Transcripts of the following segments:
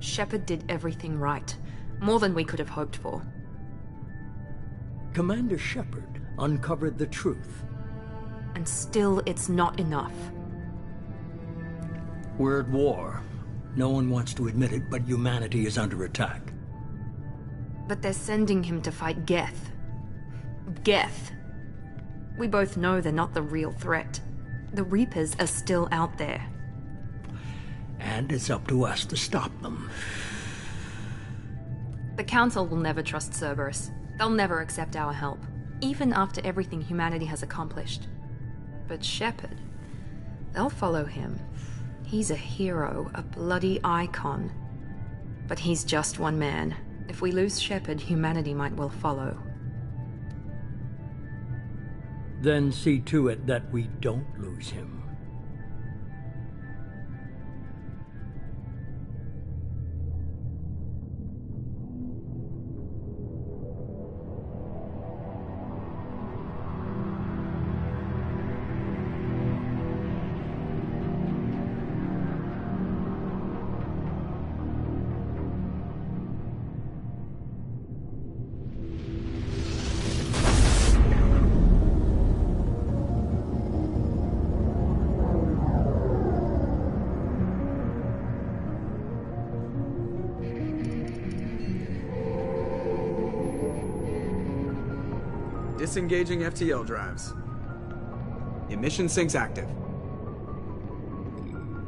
Shepard did everything right. More than we could have hoped for. Commander Shepard uncovered the truth. And still, it's not enough. We're at war. No one wants to admit it, but humanity is under attack. But they're sending him to fight Geth. Geth. We both know they're not the real threat. The Reapers are still out there. And it's up to us to stop them. The Council will never trust Cerberus. They'll never accept our help, even after everything humanity has accomplished. But Shepard, they'll follow him. He's a hero, a bloody icon. But he's just one man. If we lose Shepard, humanity might well follow. Then see to it that we don't lose him. Disengaging FTL drives. Emission sinks active.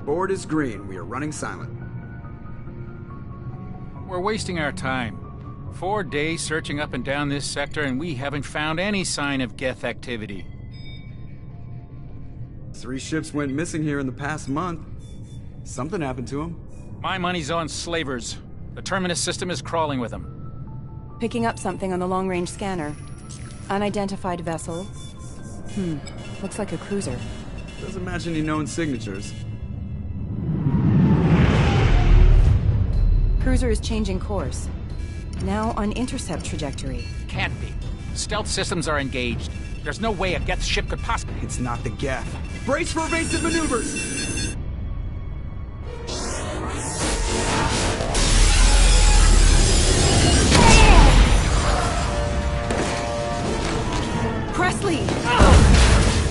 Board is green. We are running silent. We're wasting our time. 4 days searching up and down this sector, and we haven't found any sign of Geth activity. 3 ships went missing here in the past month. Something happened to them. My money's on slavers. The Terminus system is crawling with them. Picking up something on the long-range scanner. Unidentified vessel. Looks like a cruiser. Doesn't match any known signatures. Cruiser is changing course. Now on intercept trajectory. Can't be. Stealth systems are engaged. There's no way a Geth ship could possibly... It's not the Geth. Brace for evasive maneuvers! Presley!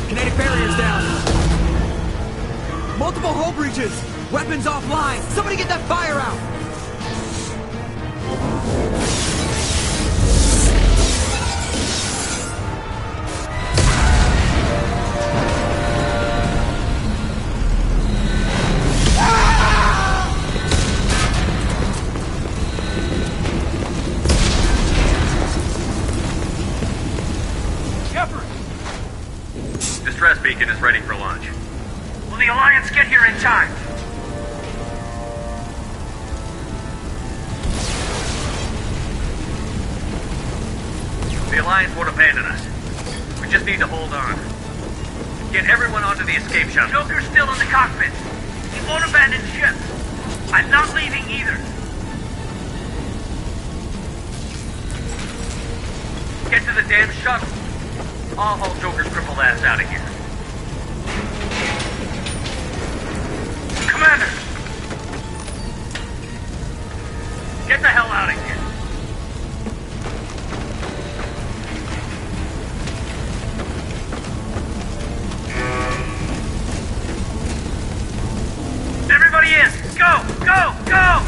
Kinetic barriers down! Multiple hull breaches! Weapons offline! Somebody get that fire out! Distress beacon is ready for launch. Will the Alliance get here in time? The Alliance won't abandon us. We just need to hold on. Get everyone onto the escape shuttle. Joker's still in the cockpit. He won't abandon ship. I'm not leaving either. Get to the damn shuttle. I'll haul Joker's crippled ass out of here. Commander! Get the hell out of here. Everybody in! Go! Go! Go!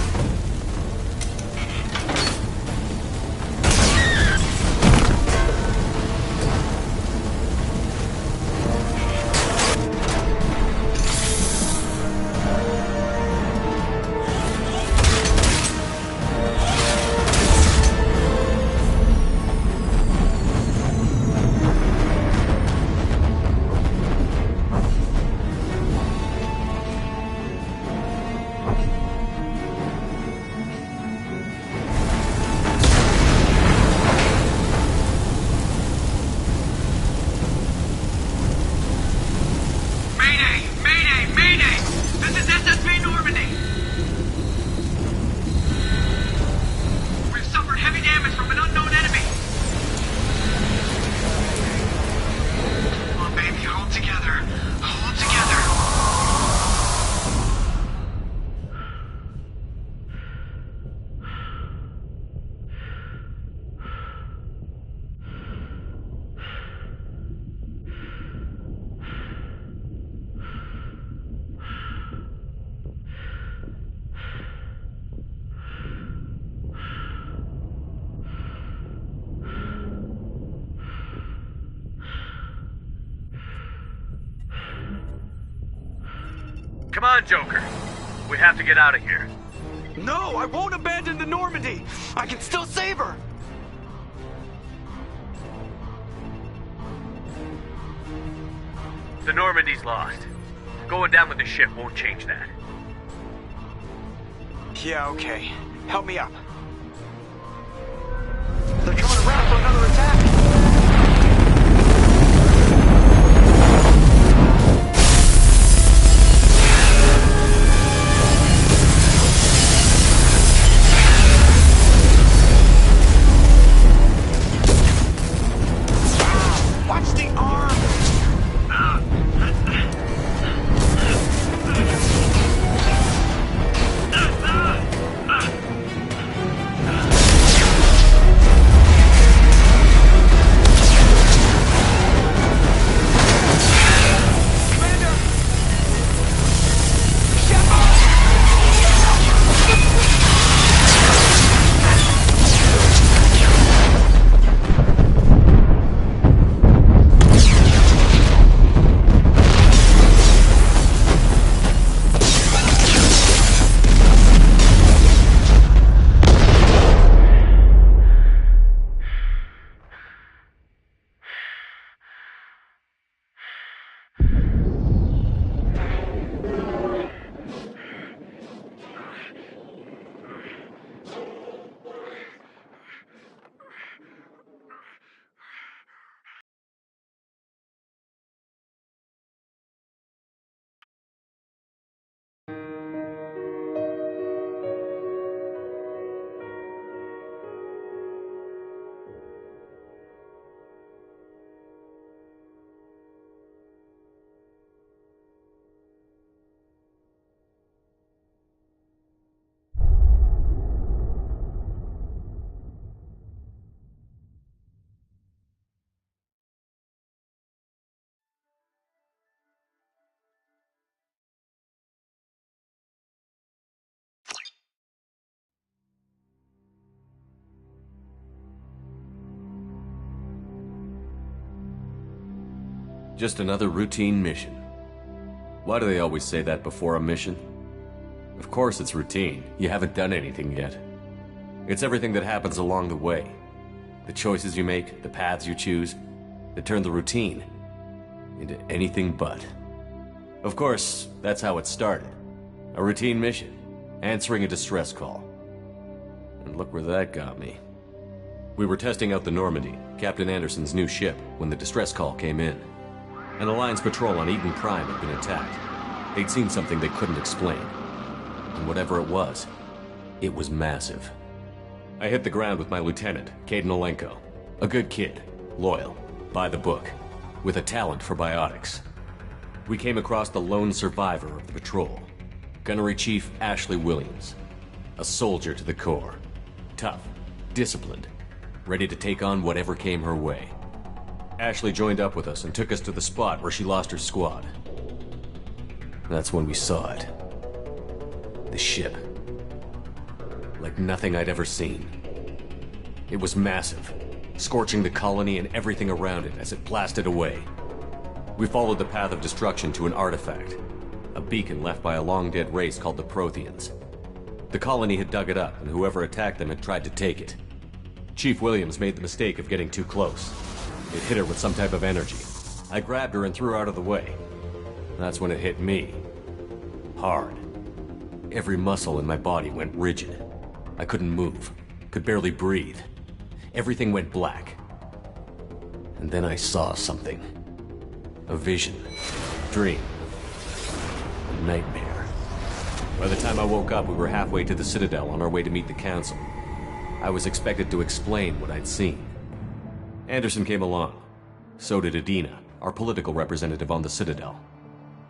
Come on, Joker. We have to get out of here. No, I won't abandon the Normandy. I can still save her. The Normandy's lost. Going down with the ship won't change that. Yeah, okay. Help me up. They're coming around for another attack. Watch the arm! Just another routine mission. Why do they always say that before a mission? Of course it's routine. You haven't done anything yet. It's everything that happens along the way. The choices you make, the paths you choose, that turn the routine into anything but. Of course, that's how it started. A routine mission, answering a distress call. And look where that got me. We were testing out the Normandy, Captain Anderson's new ship, when the distress call came in. An Alliance patrol on Eden Prime had been attacked. They'd seen something they couldn't explain. And whatever it was massive. I hit the ground with my lieutenant, Caden Olenko. A good kid, loyal, by the book, with a talent for biotics. We came across the lone survivor of the patrol, Gunnery Chief Ashley Williams. A soldier to the core. Tough, disciplined, ready to take on whatever came her way. Ashley joined up with us and took us to the spot where she lost her squad. That's when we saw it. The ship. Like nothing I'd ever seen. It was massive, scorching the colony and everything around it as it blasted away. We followed the path of destruction to an artifact, a beacon left by a long-dead race called the Protheans. The colony had dug it up, and whoever attacked them had tried to take it. Chief Williams made the mistake of getting too close. It hit her with some type of energy. I grabbed her and threw her out of the way. That's when it hit me. Hard. Every muscle in my body went rigid. I couldn't move, could barely breathe. Everything went black. And then I saw something. A vision. Dream. A nightmare. By the time I woke up, we were halfway to the Citadel on our way to meet the Council. I was expected to explain what I'd seen. Anderson came along. So did Adina, our political representative on the Citadel.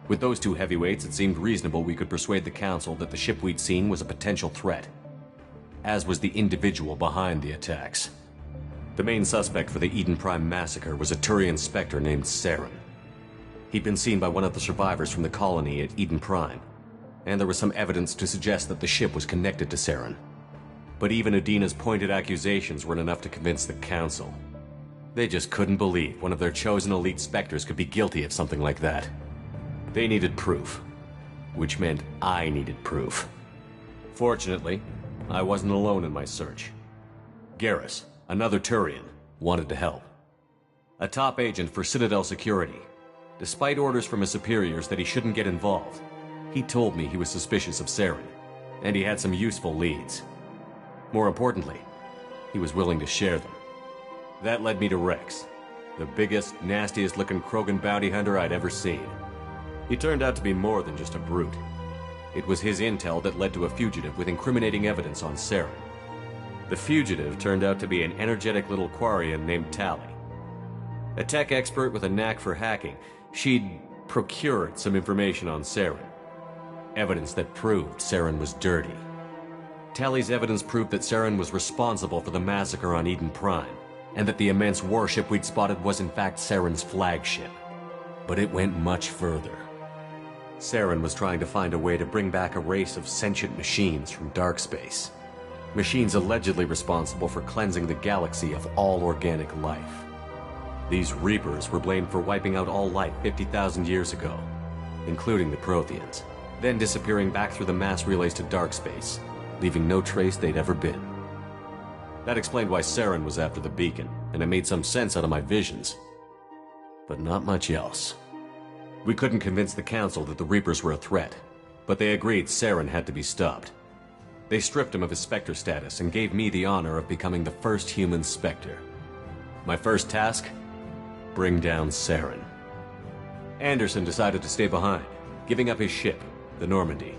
With those two heavyweights, it seemed reasonable we could persuade the Council that the ship we'd seen was a potential threat. As was the individual behind the attacks. The main suspect for the Eden Prime massacre was a Turian Spectre named Saren. He'd been seen by one of the survivors from the colony at Eden Prime, and there was some evidence to suggest that the ship was connected to Saren. But even Adina's pointed accusations weren't enough to convince the Council. They just couldn't believe one of their chosen elite Spectres could be guilty of something like that. They needed proof. which meant I needed proof. Fortunately, I wasn't alone in my search. Garrus, another Turian, wanted to help. A top agent for Citadel Security. Despite orders from his superiors that he shouldn't get involved, he told me he was suspicious of Saren, and he had some useful leads. More importantly, he was willing to share them. That led me to Rex, the biggest, nastiest-looking Krogan bounty hunter I'd ever seen. He turned out to be more than just a brute. It was his intel that led to a fugitive with incriminating evidence on Saren. The fugitive turned out to be an energetic little Quarian named Tali. A tech expert with a knack for hacking, she'd procured some information on Saren. Evidence that proved Saren was dirty. Tali's evidence proved that Saren was responsible for the massacre on Eden Prime, and that the immense warship we'd spotted was in fact Saren's flagship. But it went much further. Saren was trying to find a way to bring back a race of sentient machines from dark space. Machines allegedly responsible for cleansing the galaxy of all organic life. These Reapers were blamed for wiping out all life 50,000 years ago, including the Protheans, then disappearing back through the mass relays to dark space, leaving no trace they'd ever been. That explained why Saren was after the beacon, and it made some sense out of my visions. But not much else. We couldn't convince the Council that the Reapers were a threat, but they agreed Saren had to be stopped. They stripped him of his Spectre status and gave me the honor of becoming the first human Spectre. My first task? Bring down Saren. Anderson decided to stay behind, giving up his ship, the Normandy.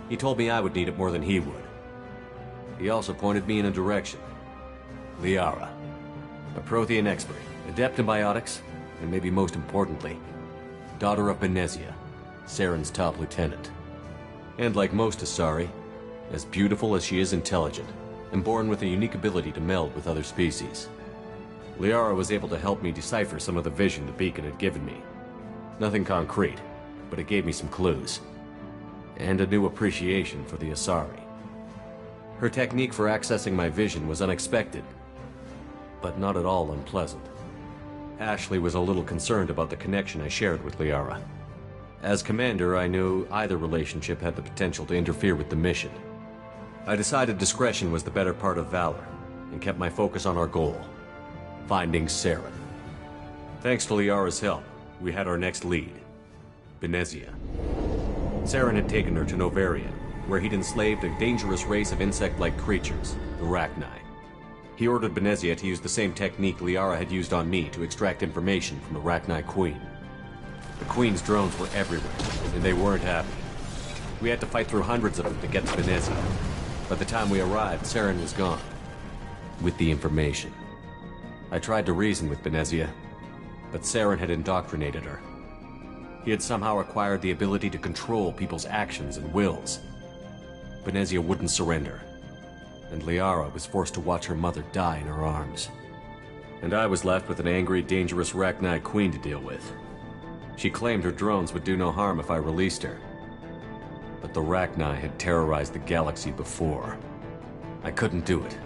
He told me I would need it more than he would. He also pointed me in a direction. Liara, a Prothean expert, adept in biotics, and maybe most importantly, daughter of Benezia, Saren's top lieutenant. And like most Asari, as beautiful as she is intelligent, and born with a unique ability to meld with other species. Liara was able to help me decipher some of the vision the beacon had given me. Nothing concrete, but it gave me some clues. And a new appreciation for the Asari. Her technique for accessing my vision was unexpected, but not at all unpleasant. Ashley was a little concerned about the connection I shared with Liara. As commander, I knew either relationship had the potential to interfere with the mission. I decided discretion was the better part of valor, and kept my focus on our goal, finding Saren. Thanks to Liara's help, we had our next lead, Benezia. Saren had taken her to Novarian, where he'd enslaved a dangerous race of insect-like creatures, the Rachni. He ordered Benezia to use the same technique Liara had used on me to extract information from the Rachni Queen. The Queen's drones were everywhere, and they weren't happy. We had to fight through hundreds of them to get to Benezia. By the time we arrived, Saren was gone, with the information. I tried to reason with Benezia, but Saren had indoctrinated her. He had somehow acquired the ability to control people's actions and wills. Benezia wouldn't surrender, and Liara was forced to watch her mother die in her arms. And I was left with an angry, dangerous Rachni Queen to deal with. She claimed her drones would do no harm if I released her. But the Rachni had terrorized the galaxy before. I couldn't do it.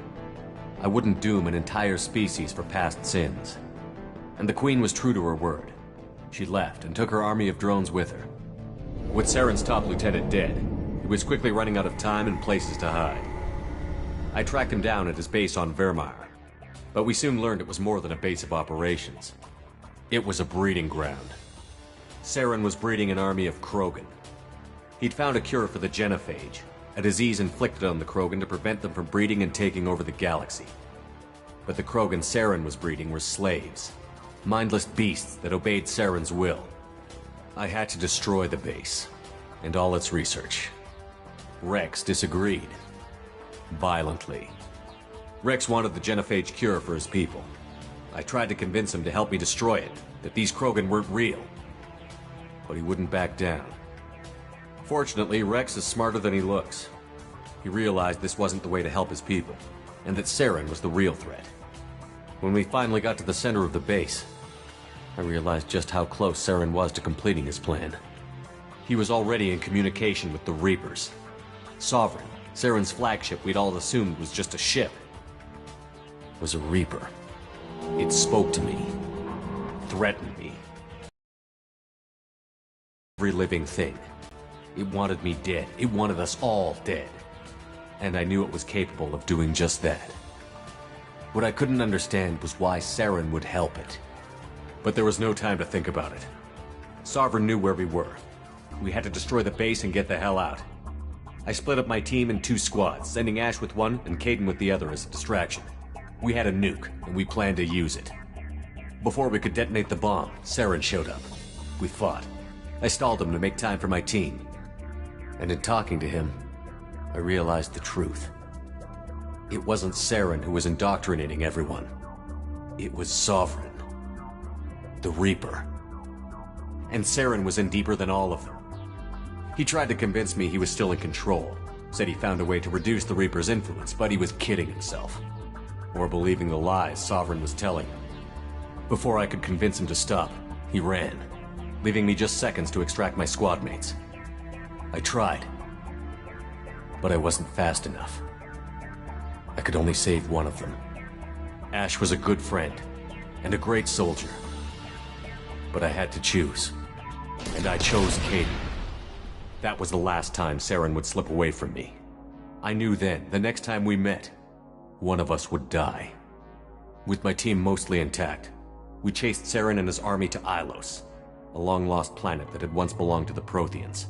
I wouldn't doom an entire species for past sins. And the Queen was true to her word. She left and took her army of drones with her. With Saren's top lieutenant dead, he was quickly running out of time and places to hide. I tracked him down at his base on Vermeer, but we soon learned it was more than a base of operations. It was a breeding ground. Saren was breeding an army of Krogan. He'd found a cure for the genophage, a disease inflicted on the Krogan to prevent them from breeding and taking over the galaxy. But the Krogan Saren was breeding were slaves, mindless beasts that obeyed Saren's will. I had to destroy the base, and all its research. Rex disagreed. Violently. Rex wanted the genophage cure for his people. I tried to convince him to help me destroy it, that these Krogan weren't real. But he wouldn't back down. Fortunately, Rex is smarter than he looks. He realized this wasn't the way to help his people, and that Saren was the real threat. When we finally got to the center of the base, I realized just how close Saren was to completing his plan. He was already in communication with the Reapers. Sovereign, Saren's flagship we'd all assumed was just a ship, was a Reaper. It spoke to me, threatened me. Every living thing. It wanted me dead. It wanted us all dead. And I knew it was capable of doing just that. What I couldn't understand was why Saren would help it. But there was no time to think about it. Sovereign knew where we were. We had to destroy the base and get the hell out. I split up my team in 2 squads, sending Ash with one and Kaidan with the other as a distraction. We had a nuke, and we planned to use it. Before we could detonate the bomb, Saren showed up. We fought. I stalled him to make time for my team. And in talking to him, I realized the truth. It wasn't Saren who was indoctrinating everyone. It was Sovereign. The Reaper. And Saren was in deeper than all of them. He tried to convince me he was still in control. Said he found a way to reduce the Reaper's influence, but he was kidding himself. Or believing the lies Sovereign was telling him. Before I could convince him to stop, he ran, leaving me just seconds to extract my squad mates. I tried, but I wasn't fast enough. I could only save one of them. Ash was a good friend, and a great soldier. But I had to choose, and I chose Kaidan. That was the last time Saren would slip away from me. I knew then, the next time we met, one of us would die. With my team mostly intact, we chased Saren and his army to Ilos, a long-lost planet that had once belonged to the Protheans.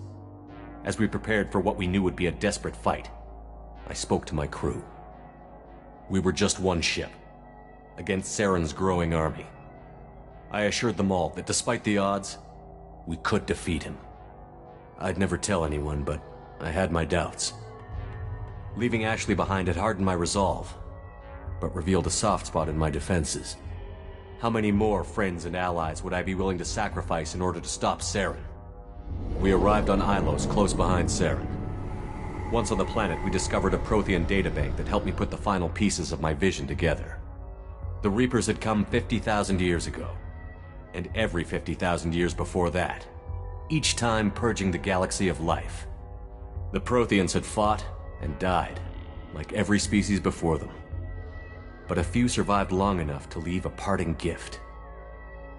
As we prepared for what we knew would be a desperate fight, I spoke to my crew. We were just one ship, against Saren's growing army. I assured them all that despite the odds, we could defeat him. I'd never tell anyone, but I had my doubts. Leaving Ashley behind had hardened my resolve, but revealed a soft spot in my defenses. How many more friends and allies would I be willing to sacrifice in order to stop Saren? We arrived on Ilos, close behind Saren. Once on the planet, we discovered a Prothean databank that helped me put the final pieces of my vision together. The Reapers had come 50,000 years ago, and every 50,000 years before that, each time purging the galaxy of life. The Protheans had fought and died, like every species before them. But a few survived long enough to leave a parting gift.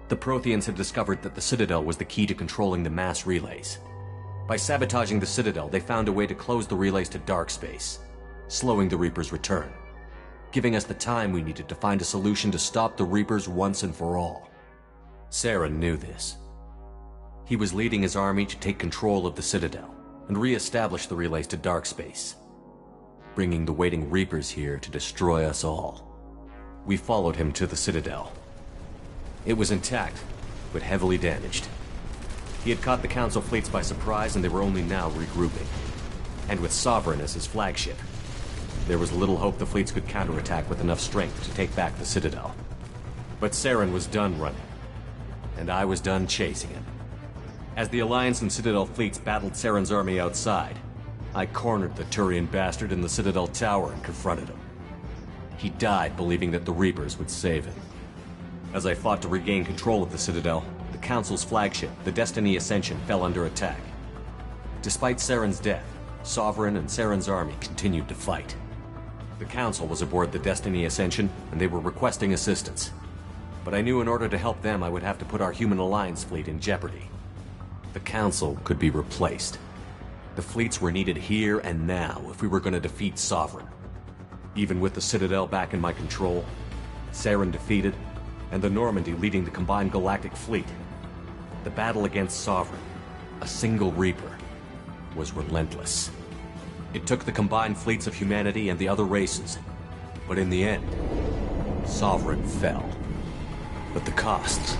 The Protheans had discovered that the Citadel was the key to controlling the mass relays. By sabotaging the Citadel, they found a way to close the relays to dark space, slowing the Reapers' return, giving us the time we needed to find a solution to stop the Reapers once and for all. Saren knew this. He was leading his army to take control of the Citadel and re-establish the relays to dark space, bringing the waiting Reapers here to destroy us all. We followed him to the Citadel. It was intact, but heavily damaged. He had caught the Council fleets by surprise, and they were only now regrouping. And with Sovereign as his flagship, there was little hope the fleets could counterattack with enough strength to take back the Citadel. But Saren was done running, and I was done chasing him. As the Alliance and Citadel fleets battled Saren's army outside, I cornered the Turian bastard in the Citadel tower and confronted him. He died believing that the Reapers would save him. As I fought to regain control of the Citadel, the Council's flagship, the Destiny Ascension, fell under attack. Despite Saren's death, Sovereign and Saren's army continued to fight. The Council was aboard the Destiny Ascension, and they were requesting assistance. But I knew in order to help them, I would have to put our Human Alliance fleet in jeopardy. The Council could be replaced. The fleets were needed here and now if we were going to defeat Sovereign. Even with the Citadel back in my control, Saren defeated, and the Normandy leading the combined galactic fleet, the battle against Sovereign, a single Reaper, was relentless. It took the combined fleets of humanity and the other races, but in the end, Sovereign fell. But the costs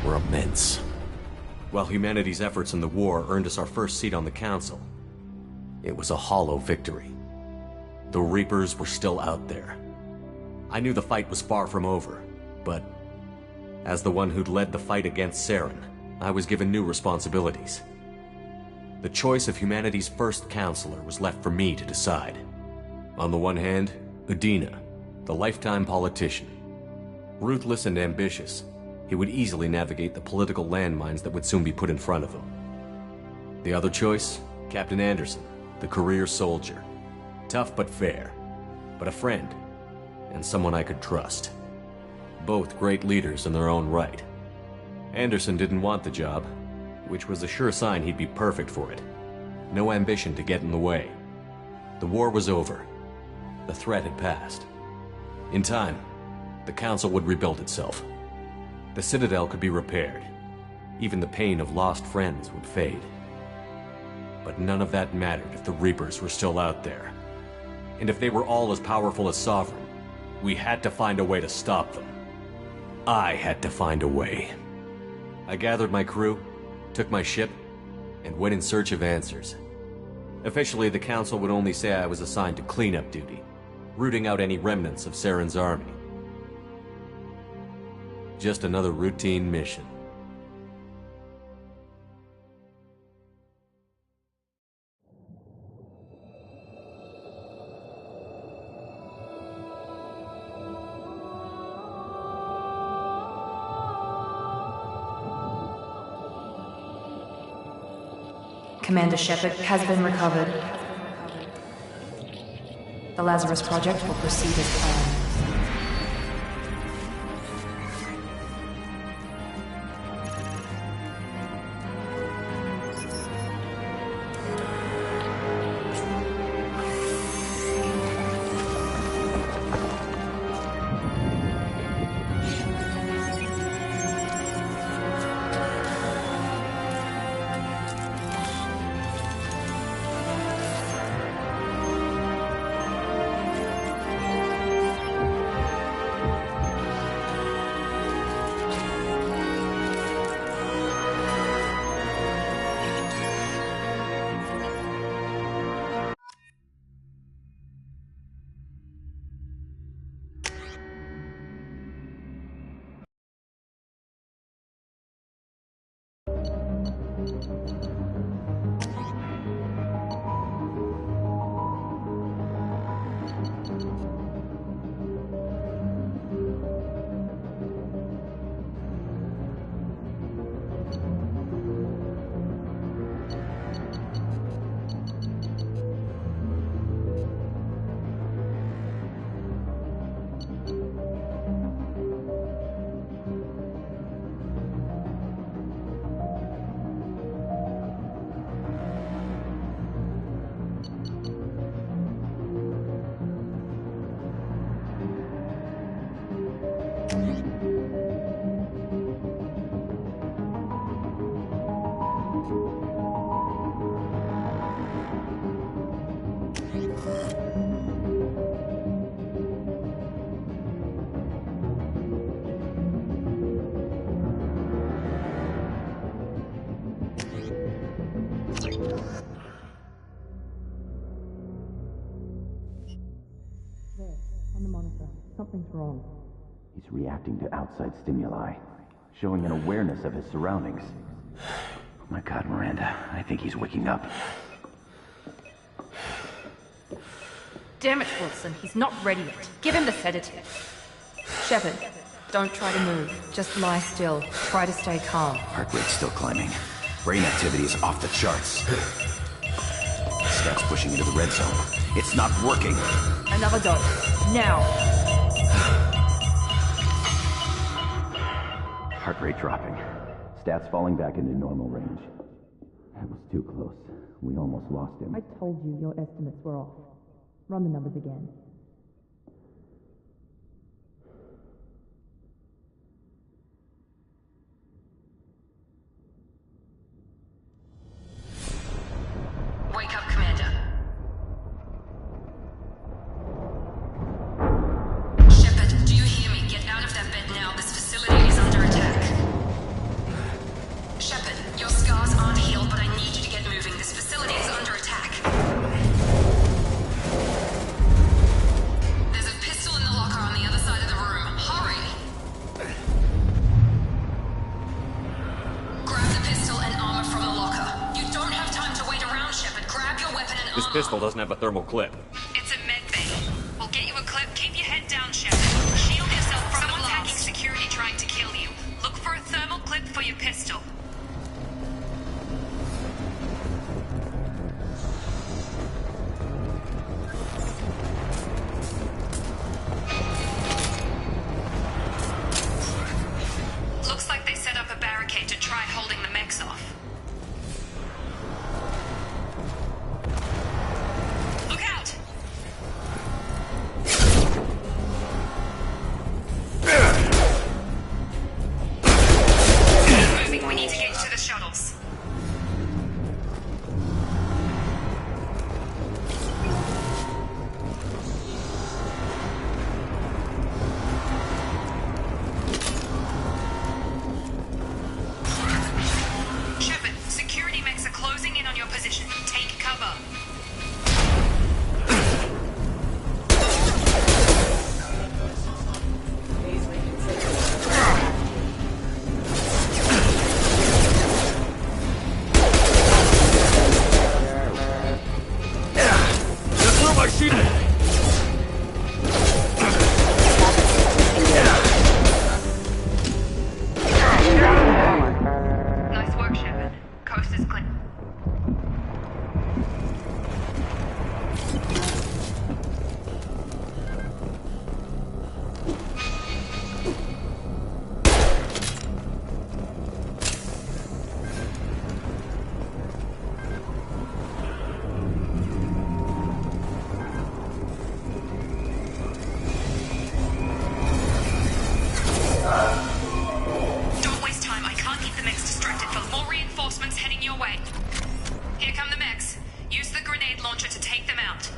were immense. While humanity's efforts in the war earned us our first seat on the Council, it was a hollow victory. The Reapers were still out there. I knew the fight was far from over, but as the one who'd led the fight against Saren, I was given new responsibilities. The choice of humanity's first counselor was left for me to decide. On the one hand, Udina, the lifetime politician. Ruthless and ambitious, he would easily navigate the political landmines that would soon be put in front of him. The other choice, Captain Anderson, the career soldier. Tough but fair, but a friend, and someone I could trust. Both great leaders in their own right. Anderson didn't want the job, which was a sure sign he'd be perfect for it. No ambition to get in the way. The war was over. The threat had passed. In time, the Council would rebuild itself. The Citadel could be repaired. Even the pain of lost friends would fade. But none of that mattered if the Reapers were still out there. And if they were all as powerful as Sovereign, we had to find a way to stop them. I had to find a way. I gathered my crew, took my ship, and went in search of answers. Officially, the Council would only say I was assigned to cleanup duty, rooting out any remnants of Saren's army. Just another routine mission. Commander Shepard has been recovered. The Lazarus Project will proceed as planned. Something's wrong. He's reacting to outside stimuli, showing an awareness of his surroundings. Oh my God, Miranda, I think he's waking up. Damn it, Wilson, he's not ready yet. Give him the sedative. Shepard, don't try to move. Just lie still. Try to stay calm. Heart rate's still climbing. Brain activity is off the charts. Scout's pushing into the red zone. It's not working. Another dose. Now. Heart rate dropping. Stats falling back into normal range. That was too close. We almost lost him. I told you your estimates were off. Run the numbers again. Wake up, Commander. Shepard, do you hear me? Get out of that bed now. This facility is under attack. Shepard, your scars aren't healed, but I need you to get moving. This facility is under attack. There's a pistol in the locker on the other side of the room. Hurry! Grab the pistol and armor from the locker. You don't have time to wait around, Shepard. Grab your weapon and This armor. pistol doesn't have a thermal clip. It's a med bay. We'll get you a clip. Keep your head down, Shepard. Shield yourself from someone hacking security trying to kill you. Look for a thermal clip for your pistol. Looks like they set up a barricade to try holding the mechs off. Don't waste time. I can't keep the mechs distracted. For more reinforcements heading your way. Here come the mechs. Use the grenade launcher to take them out.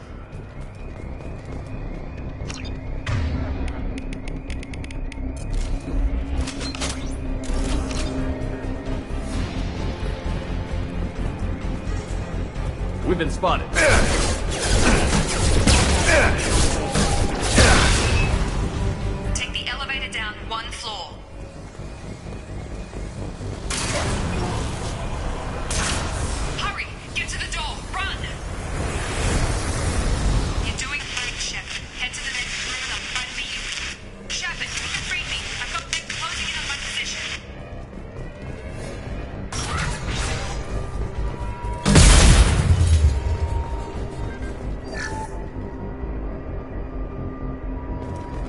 We've been spotted. Take the elevator down 1 floor. Hurry! Get to the door! Run! You're doing great, Shepard. Head to the next room and I'll try to beat you. Shepard, you can read me. I've got them closing in on my position.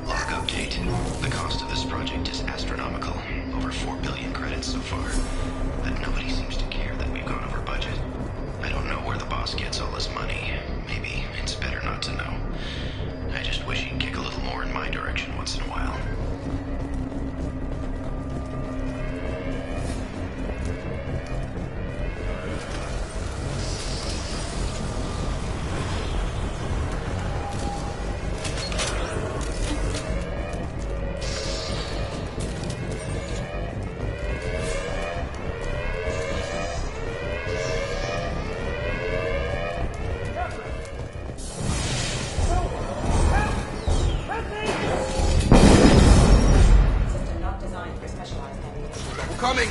Log update. The cost of this project is astronomical. Over 4 billion credits so far. But nobody seems to care that we've gone over budget. I don't know where the boss gets all this money. Maybe it's better not to know. I just wish he'd kick a little more in my direction once in a while. Coming!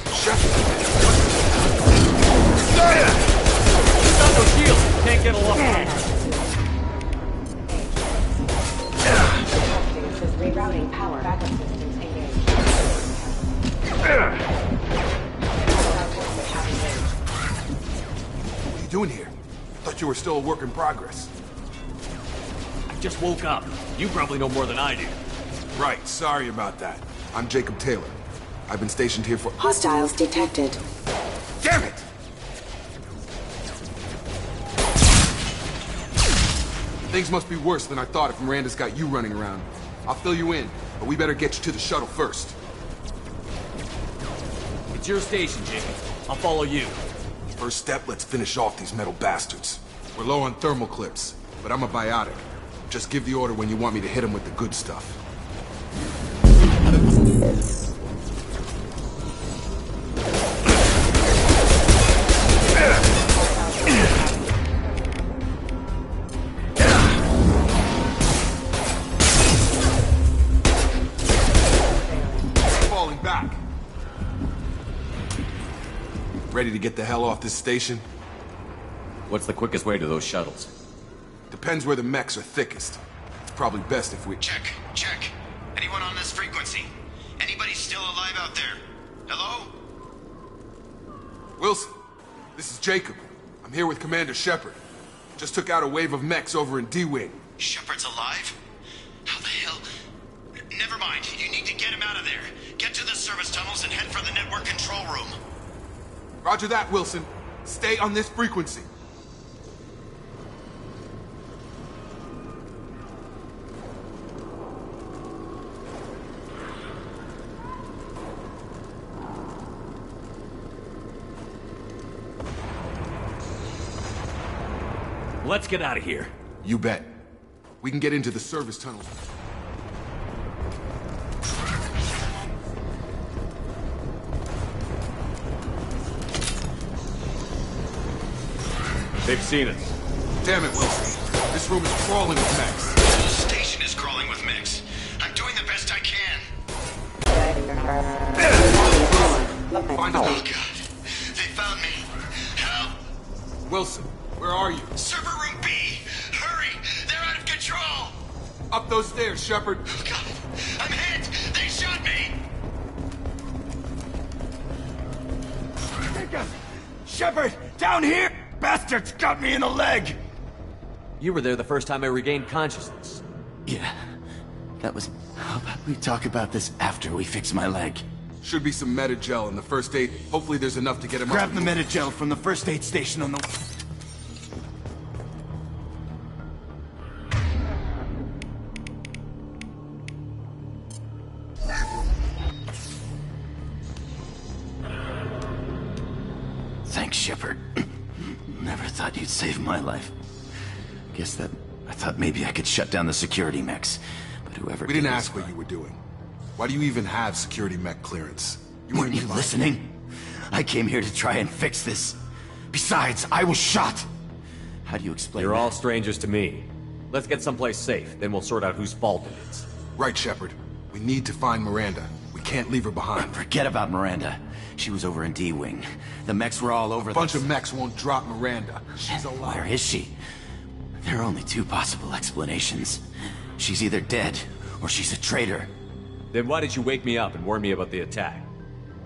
Stop those shields! Can't get a lock. Rerouting power. Backup systems engaged. What are you doing here? Thought you were still a work in progress. I just woke up. You probably know more than I do. Right, sorry about that. I'm Jacob Taylor. I've been stationed here for— Hostiles detected. Damn it! Things must be worse than I thought if Miranda's got you running around. I'll fill you in, but we better get you to the shuttle first. It's your station, Jacob. I'll follow you. First step, let's finish off these metal bastards. We're low on thermal clips, but I'm a biotic. Just give the order when you want me to hit them with the good stuff. Falling back. Ready to get the hell off this station? What's the quickest way to those shuttles? Depends where the mechs are thickest. It's probably best if we— Check. Anyone on this frequency? Anybody still alive out there? Hello? Wilson, this is Jacob. I'm here with Commander Shepard. Just took out a wave of mechs over in D-Wing. Shepard's alive? How the hell? Never mind. You need to get him out of there. Get to the service tunnels and head for the network control room. Roger that, Wilson. Stay on this frequency. Let's get out of here. You bet. We can get into the service tunnels. They've seen us. Damn it, Wilson. This room is crawling with mechs. The whole station is crawling with mechs. I'm doing the best I can. Find Oh, us. God. They found me. Help! Wilson, where are you? Server room B! Hurry! They're out of control! Up those stairs, Shepard. Oh, God. I'm hit! They shot me! Shepard, down here! Bastards got me in the leg! You were there the first time I regained consciousness. Yeah, that was... How about we talk about this after we fix my leg? Should be some Medi-gel in the first aid. Hopefully there's enough to get him Grab up. the Medi-gel from the first aid station on the... Thanks, Shepard. Never thought you'd save my life. Guess that... I thought maybe I could shut down the security mechs. But whoever... We didn't ask what you were doing. Why do you even have security mech clearance? Weren't you listening? I came here to try and fix this. Besides, I was shot! How do you explain You're that? all strangers to me. Let's get someplace safe, then we'll sort out whose fault it is. Right, Shepard. We need to find Miranda. We can't leave her behind. Forget about Miranda. She was over in D-Wing. The mechs were all over A bunch of mechs won't drop Miranda. She's alive. Where is she? There are only two possible explanations. She's either dead, or she's a traitor. Then why did you wake me up and warn me about the attack?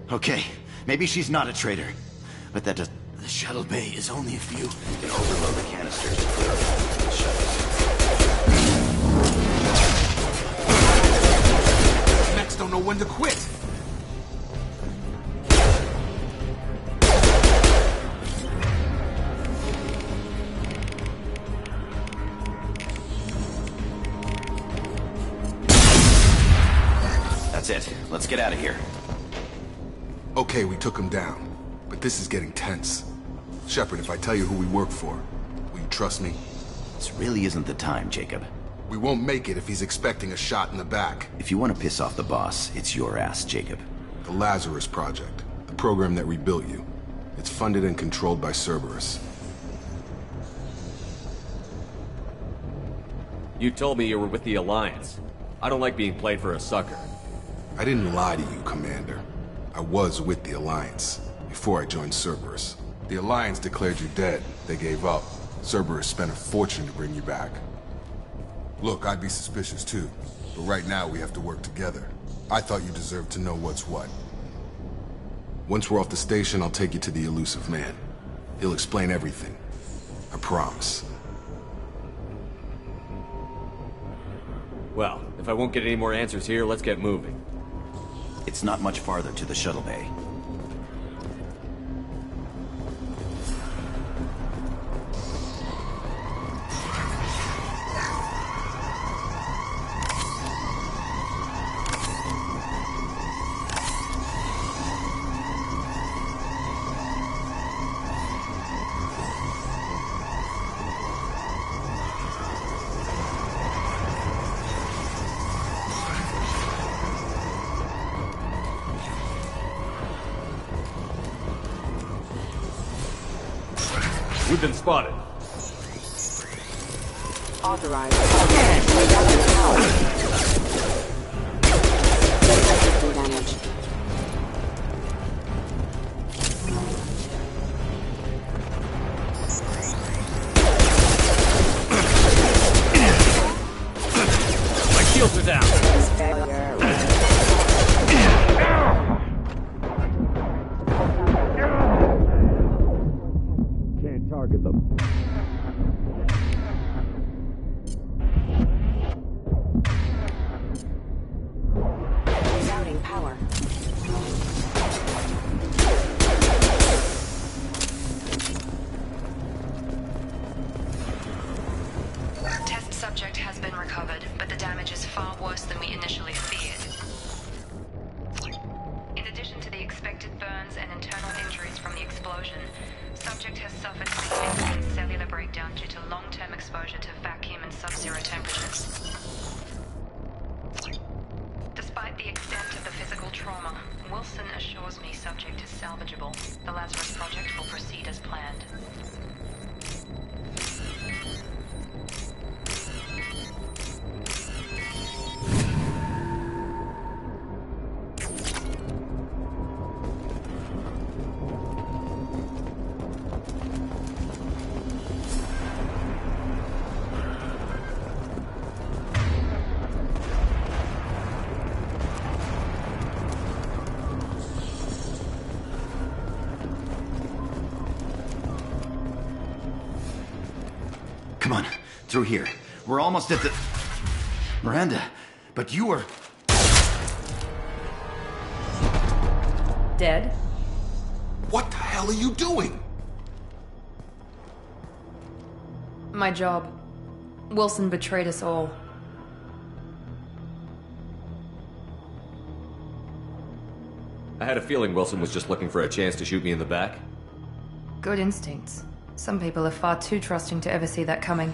Okay, maybe she's not a traitor. But that does... The shuttle bay is only a few. You can overload the canisters to clear up the shuttle. Mechs don't know when to quit. That's it. Let's get out of here. Okay, we took him down. But this is getting tense. Shepard, if I tell you who we work for, will you trust me? This really isn't the time, Jacob. We won't make it if he's expecting a shot in the back. If you want to piss off the boss, it's your ass, Jacob. The Lazarus Project. The program that rebuilt you. It's funded and controlled by Cerberus. You told me you were with the Alliance. I don't like being played for a sucker. I didn't lie to you, Commander. I was with the Alliance, before I joined Cerberus. The Alliance declared you dead. They gave up. Cerberus spent a fortune to bring you back. Look, I'd be suspicious too, but right now we have to work together. I thought you deserved to know what's what. Once we're off the station, I'll take you to the Elusive Man. He'll explain everything. I promise. Well, if I won't get any more answers here, let's get moving. It's not much farther to the shuttle bay. We've been spotted. Authorized. Damage. My shields are down. Target them. Routing power. Test subject has been recovered, but the damage is far worse than we initially feared. In addition to the expected burns and internal injuries from the explosion, subject has suffered significant cellular breakdown due to long-term exposure to vacuum and sub-zero temperatures. Despite the extent of the physical trauma, Wilson assures me subject is salvageable. The Lazarus Project will proceed as planned. Come on, through here. We're almost at the... Miranda, but you were... Dead? What the hell are you doing? My job. Wilson betrayed us all. I had a feeling Wilson was just looking for a chance to shoot me in the back. Good instincts. Some people are far too trusting to ever see that coming.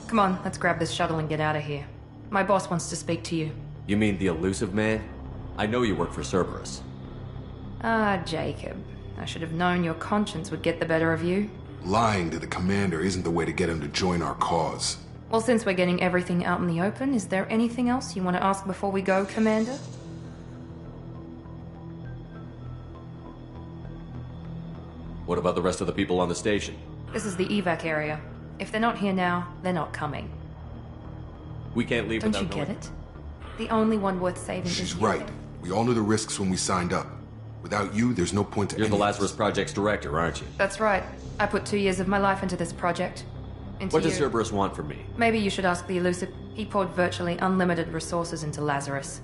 Come on, let's grab this shuttle and get out of here. My boss wants to speak to you. You mean the elusive man? I know you work for Cerberus. Ah, Jacob. I should have known your conscience would get the better of you. Lying to the commander isn't the way to get him to join our cause. Well, since we're getting everything out in the open, is there anything else you want to ask before we go, Commander? What about the rest of the people on the station? This is the evac area. If they're not here now, they're not coming. We can't leave Don't without you knowing. get it? The only one worth saving is She's you. right. We all knew the risks when we signed up. Without you, there's no point to You're the any of Lazarus this. Project's director, aren't you? That's right. I put 2 years of my life into this project. Into What does you. Cerberus want from me? Maybe you should ask the Elusive. He poured virtually unlimited resources into Lazarus.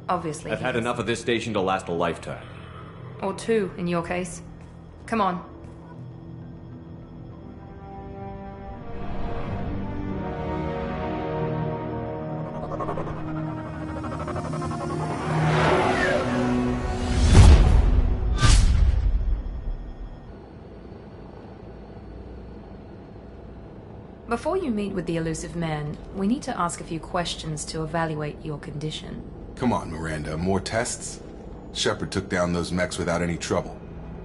Obviously, I've had enough of this station to last a lifetime. Or 2, in your case. Come on. Before you meet with the Elusive Man, we need to ask a few questions to evaluate your condition. Come on, Miranda. More tests? Shepard took down those mechs without any trouble.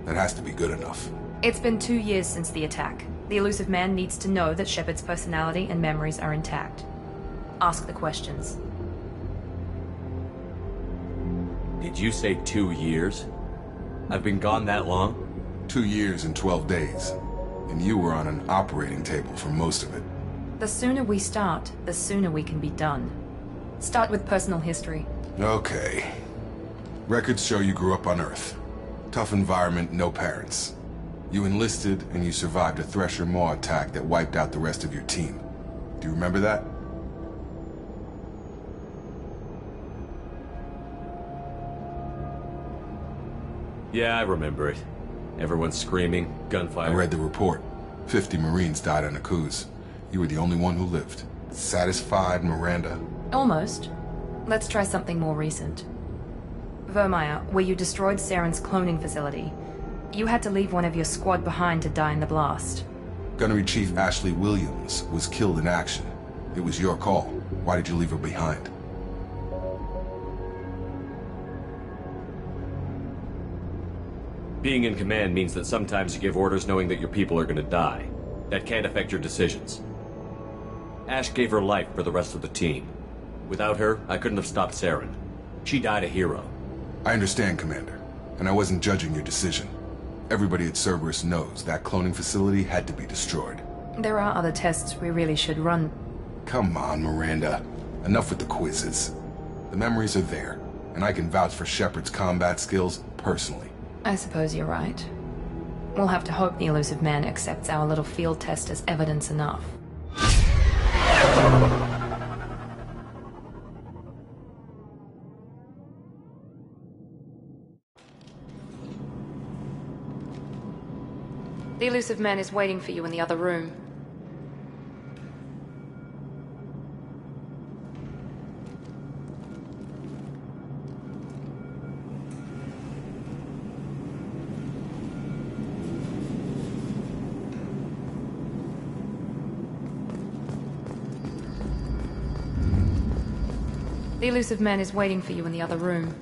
That has to be good enough. It's been 2 years since the attack. The Elusive Man needs to know that Shepard's personality and memories are intact. Ask the questions. Did you say 2 years? I've been gone that long? 2 years and 12 days. And you were on an operating table for most of it. The sooner we start, the sooner we can be done. Start with personal history. Okay. Records show you grew up on Earth. Tough environment, no parents. You enlisted and you survived a Thresher Maw attack that wiped out the rest of your team. Do you remember that? Yeah, I remember it. Everyone's screaming, gunfire. I read the report. 50 Marines died on Akuz. You were the only one who lived. Satisfied, Miranda? Almost. Let's try something more recent. Vermeer, where you destroyed Saren's cloning facility. You had to leave one of your squad behind to die in the blast. Gunnery Chief Ashley Williams was killed in action. It was your call. Why did you leave her behind? Being in command means that sometimes you give orders knowing that your people are gonna die. That can't affect your decisions. Ash gave her life for the rest of the team. Without her, I couldn't have stopped Saren. She died a hero. I understand, Commander. And I wasn't judging your decision. Everybody at Cerberus knows that cloning facility had to be destroyed. There are other tests we really should run. Come on, Miranda. Enough with the quizzes. The memories are there, and I can vouch for Shepard's combat skills personally. I suppose you're right. We'll have to hope the Elusive Man accepts our little field test as evidence enough. The Elusive Man is waiting for you in the other room. The Elusive Man is waiting for you in the other room.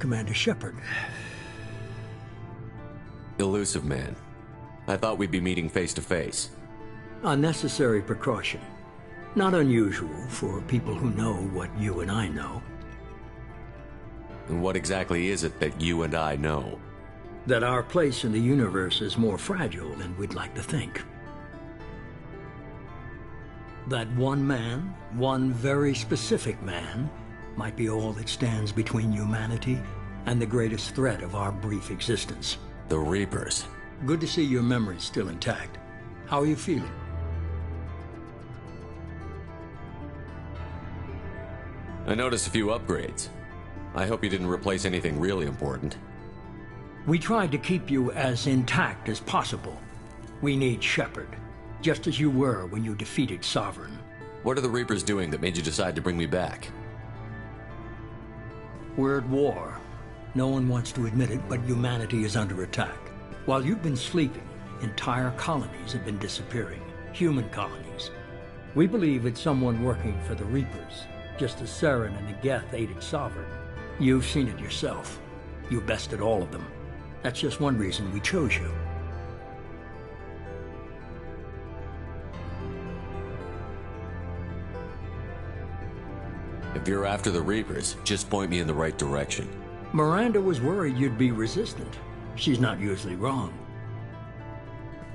Commander Shepard. Elusive man. I thought we'd be meeting face to face. Unnecessary precaution. Not unusual for people who know what you and I know. And what exactly is it that you and I know? That our place in the universe is more fragile than we'd like to think. That one man, one very specific man, might be all that stands between humanity and the greatest threat of our brief existence. The Reapers. Good to see your memory's still intact. How are you feeling? I noticed a few upgrades. I hope you didn't replace anything really important. We tried to keep you as intact as possible. We need Shepard, just as you were when you defeated Sovereign. What are the Reapers doing that made you decide to bring me back? We're at war. No one wants to admit it, but humanity is under attack. While you've been sleeping, entire colonies have been disappearing. Human colonies. We believe it's someone working for the Reapers, just as Saren and the Geth aided Sovereign. You've seen it yourself. You bested all of them. That's just one reason we chose you. If you're after the Reapers, just point me in the right direction. Miranda was worried you'd be resistant. She's not usually wrong.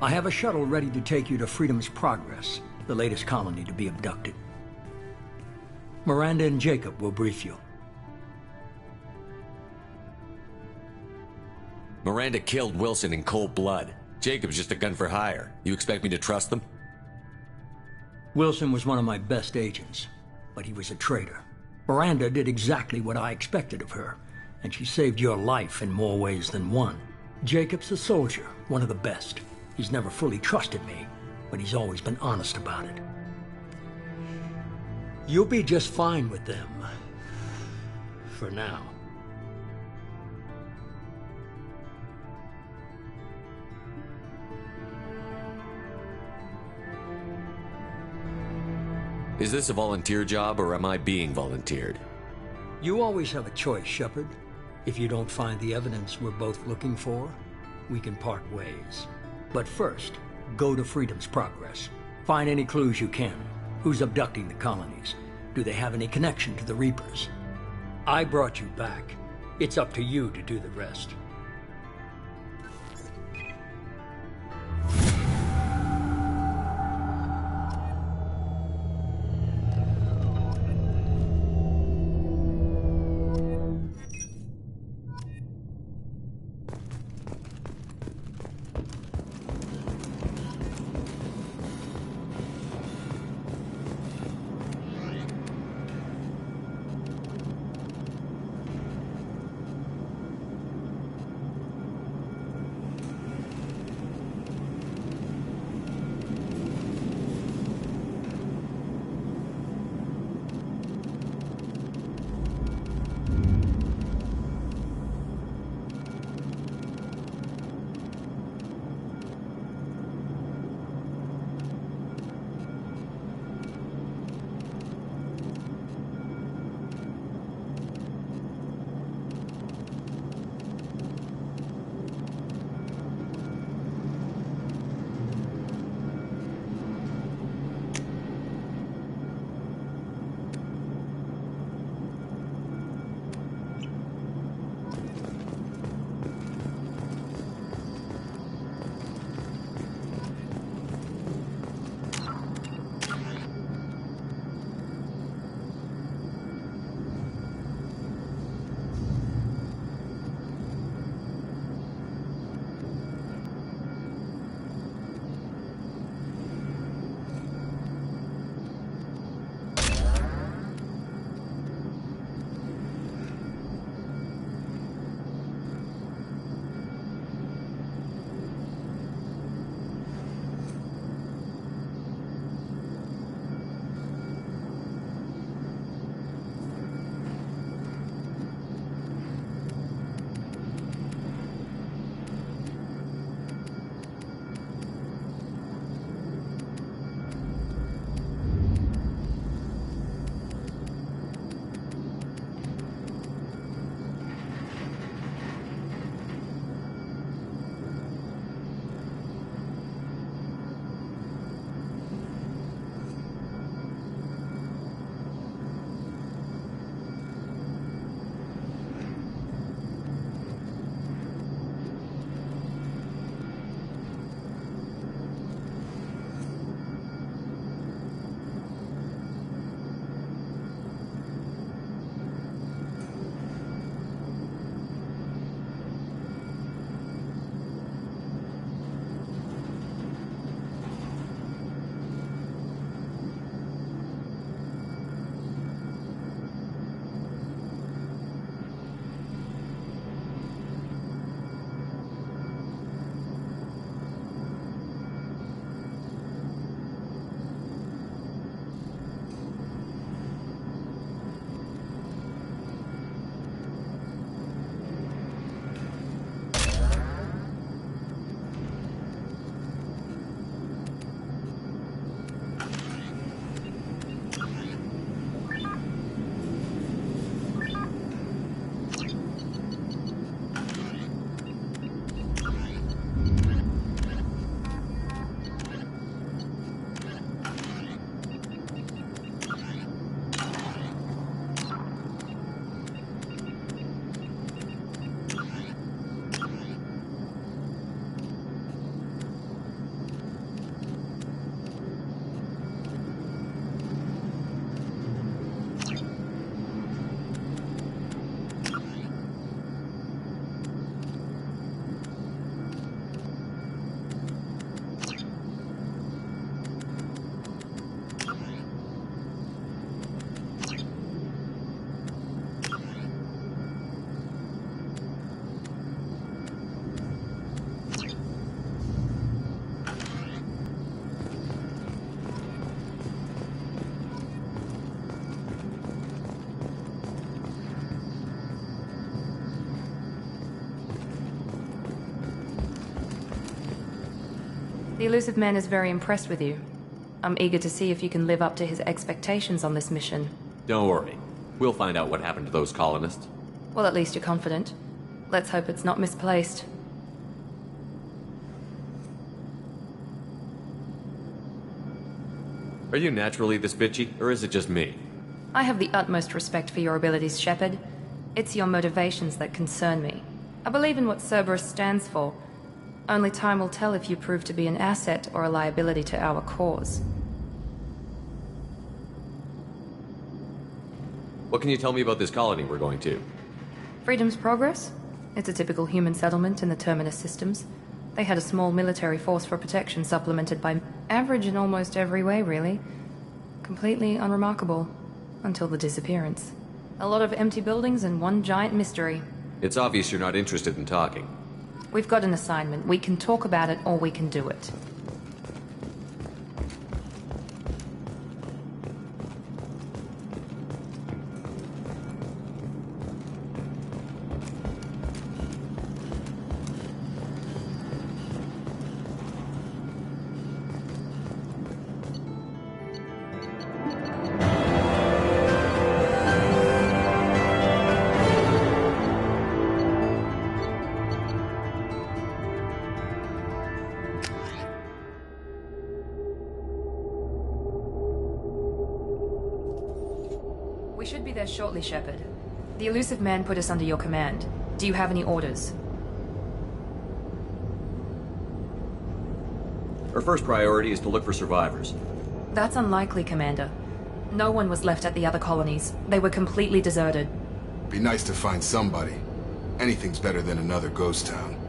I have a shuttle ready to take you to Freedom's Progress, the latest colony to be abducted. Miranda and Jacob will brief you. Miranda killed Wilson in cold blood. Jacob's just a gun for hire. You expect me to trust them? Wilson was one of my best agents, but he was a traitor. Miranda did exactly what I expected of her, and she saved your life in more ways than one. Jacob's a soldier, one of the best. He's never fully trusted me, but he's always been honest about it. You'll be just fine with them. For now. Is this a volunteer job, or am I being volunteered? You always have a choice, Shepard. If you don't find the evidence we're both looking for, we can part ways. But first, go to Freedom's Progress. Find any clues you can. Who's abducting the colonies? Do they have any connection to the Reapers? I brought you back. It's up to you to do the rest. The Elusive Man is very impressed with you. I'm eager to see if you can live up to his expectations on this mission. Don't worry. We'll find out what happened to those colonists. Well, at least you're confident. Let's hope it's not misplaced. Are you naturally this bitchy, or is it just me? I have the utmost respect for your abilities, Shepard. It's your motivations that concern me. I believe in what Cerberus stands for. Only time will tell if you prove to be an asset or a liability to our cause. What can you tell me about this colony we're going to? Freedom's Progress? It's a typical human settlement in the Terminus systems. They had a small military force for protection supplemented by average in almost every way, really. Completely unremarkable. Until the disappearance. A lot of empty buildings and one giant mystery. It's obvious you're not interested in talking. We've got an assignment. We can talk about it or we can do it. We should be there shortly, Shepard. The Elusive Man put us under your command. Do you have any orders? Our first priority is to look for survivors. That's unlikely, Commander. No one was left at the other colonies. They were completely deserted. Be nice to find somebody. Anything's better than another ghost town.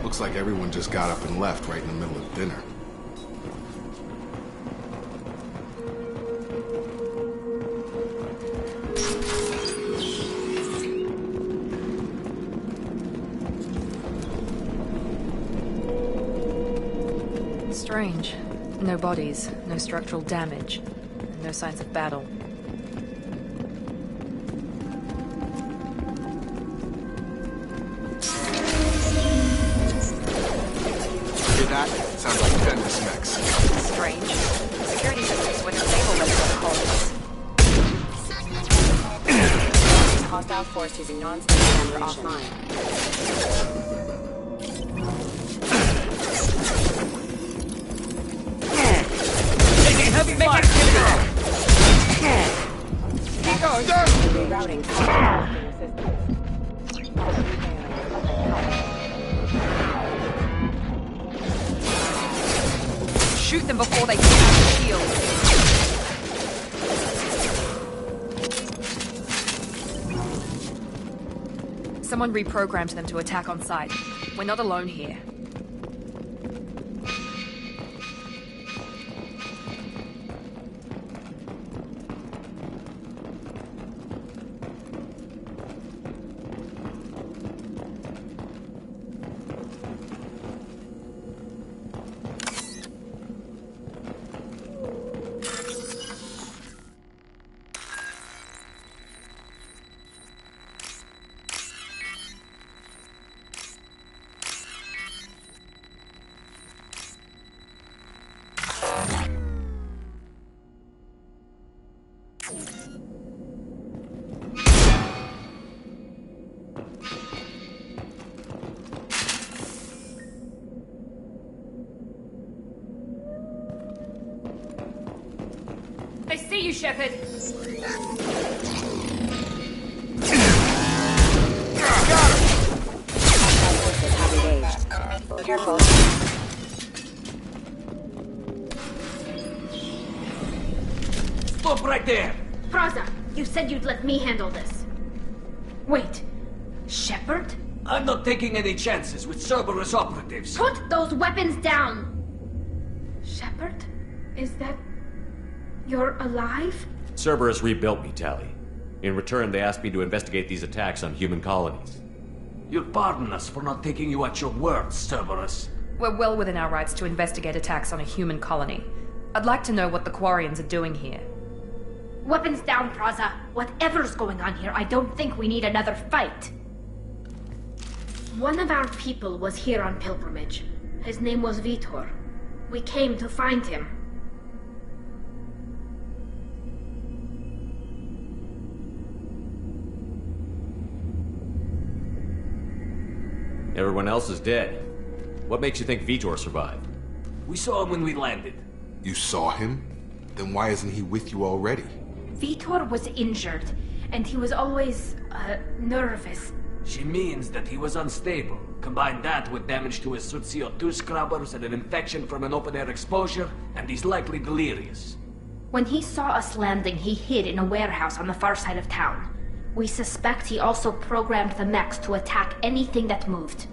Looks like everyone just got up and left right in the middle of dinner. Strange. No bodies, no structural damage, and no signs of battle. Hear that? Sounds like Dennis mechs. range. Security systems were disabled when they got colonies. Hostile force using non-standard offline. Taking heavy fire! Keep going! Rerouting. Shoot them before they get out of the field. Someone reprogrammed them to attack on sight. We're not alone here. I see you, Shepard. Careful. Stop right there! Praza, you said you'd let me handle this. Wait, Shepard? I'm not taking any chances with Cerberus operatives. Put those weapons down! Shepard? Is that... You're alive? Cerberus rebuilt me, Tali. In return, they asked me to investigate these attacks on human colonies. You'll pardon us for not taking you at your word, Cerberus. We're well within our rights to investigate attacks on a human colony. I'd like to know what the Quarians are doing here. Weapons down, Praza. Whatever's going on here, I don't think we need another fight. One of our people was here on pilgrimage. His name was Vitor. We came to find him. Everyone else is dead. What makes you think Vitor survived? We saw him when we landed. You saw him? Then why isn't he with you already? Vitor was injured, and he was always, nervous. She means that he was unstable. Combine that with damage to his suit CO2 scrubbers and an infection from an open-air exposure, and he's likely delirious. When he saw us landing, he hid in a warehouse on the far side of town. We suspect he also programmed the mechs to attack anything that moved.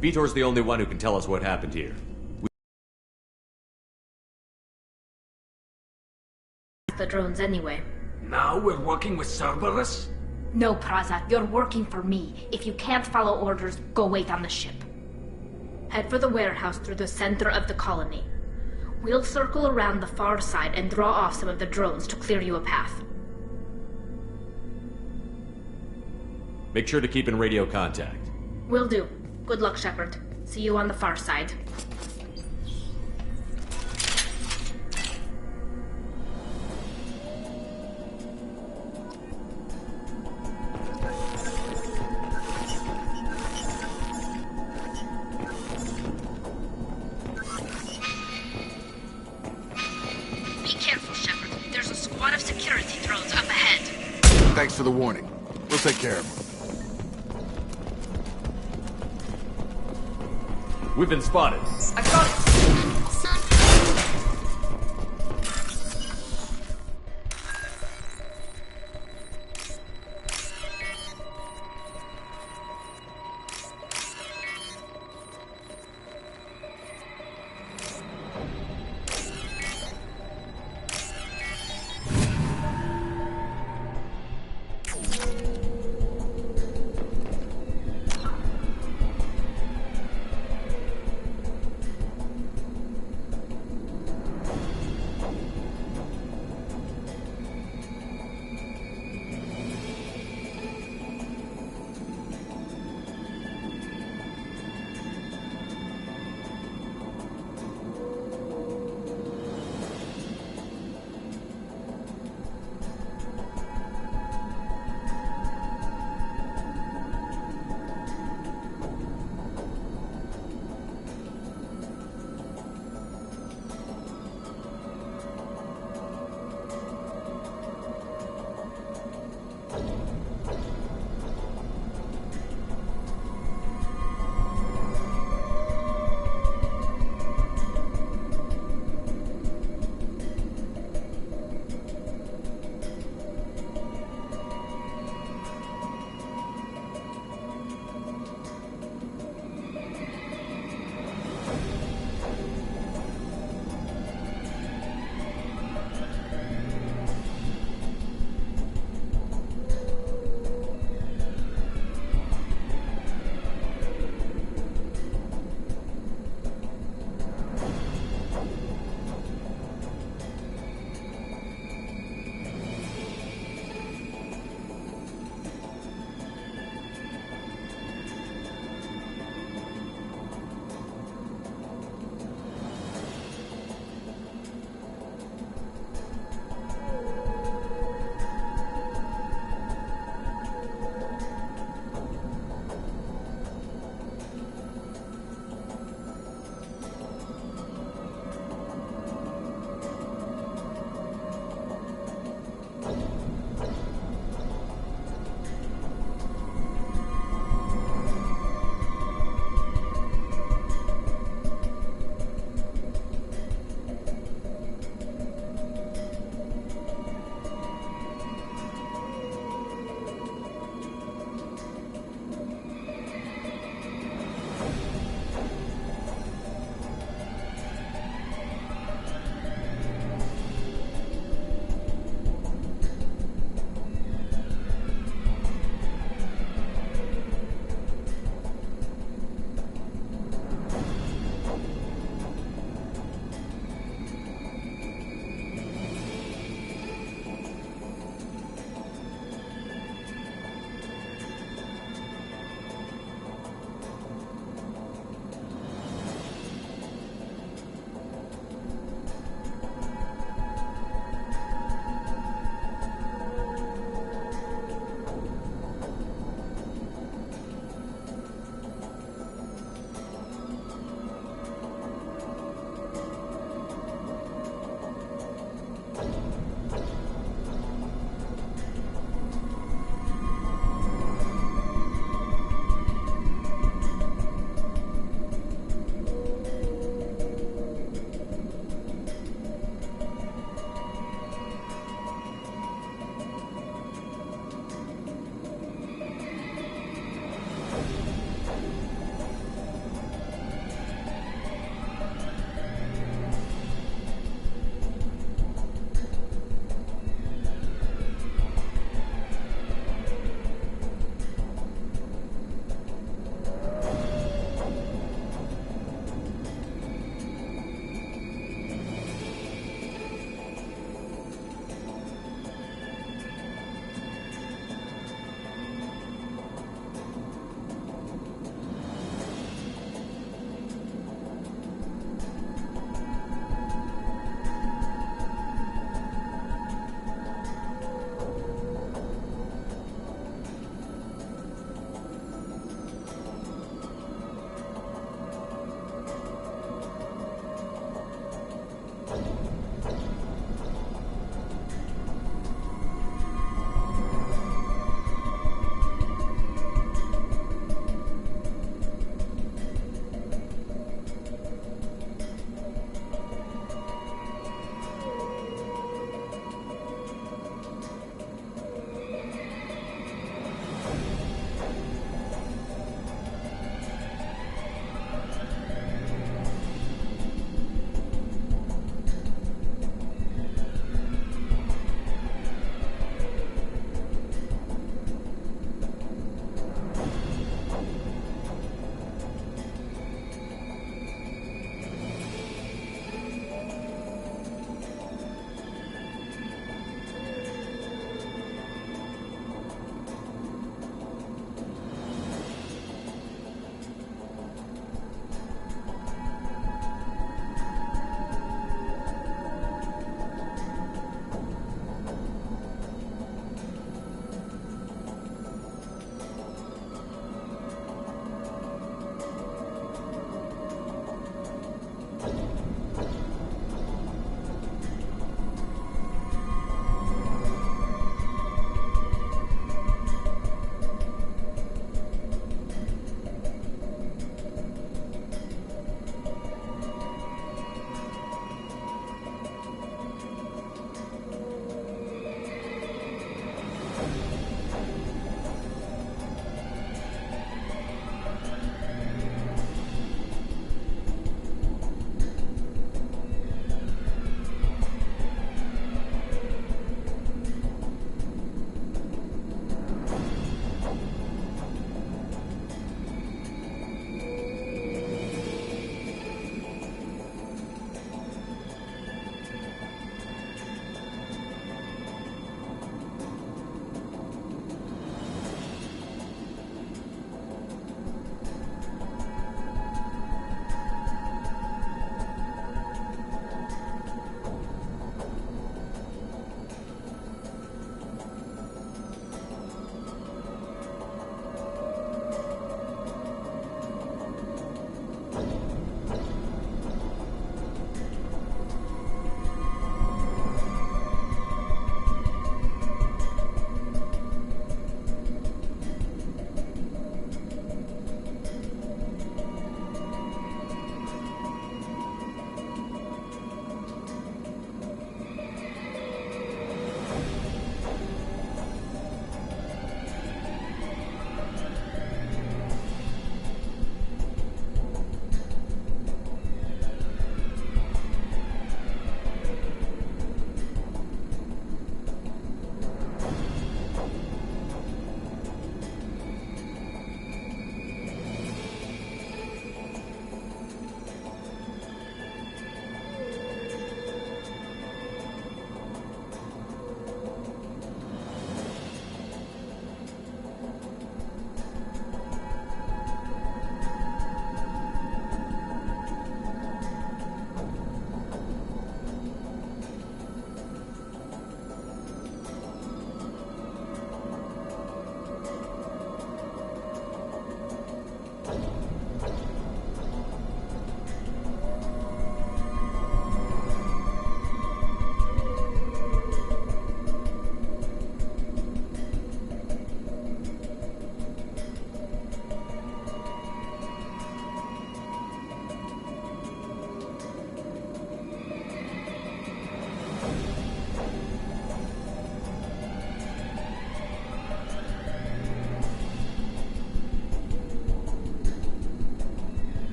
Vitor's the only one who can tell us what happened here. The drones anyway. Now we're working with Cerberus? No, Praza, you're working for me. If you can't follow orders, go wait on the ship. Head for the warehouse through the center of the colony. We'll circle around the far side and draw off some of the drones to clear you a path. Make sure to keep in radio contact. Will do. Good luck, Shepard. See you on the far side. Be careful, Shepard. There's a squad of security drones up ahead. Thanks for the warning. We'll take care of him. We've been spotted. I got it!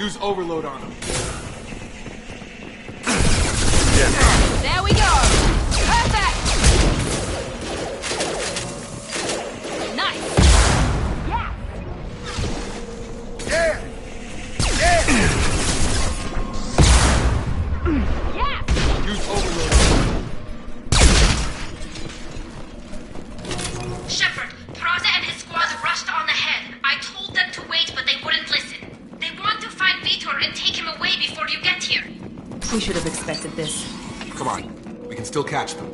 Use overload on him. There we go! Perfect! Nice! Yeah! Yeah! Yeah! Use overload on him. Shepard, Praza and his squad rushed on ahead. I told them to wait, but they wouldn't listen. They want to find Vitor and take him away before you get here. We should have expected this. Come on. We can still catch them.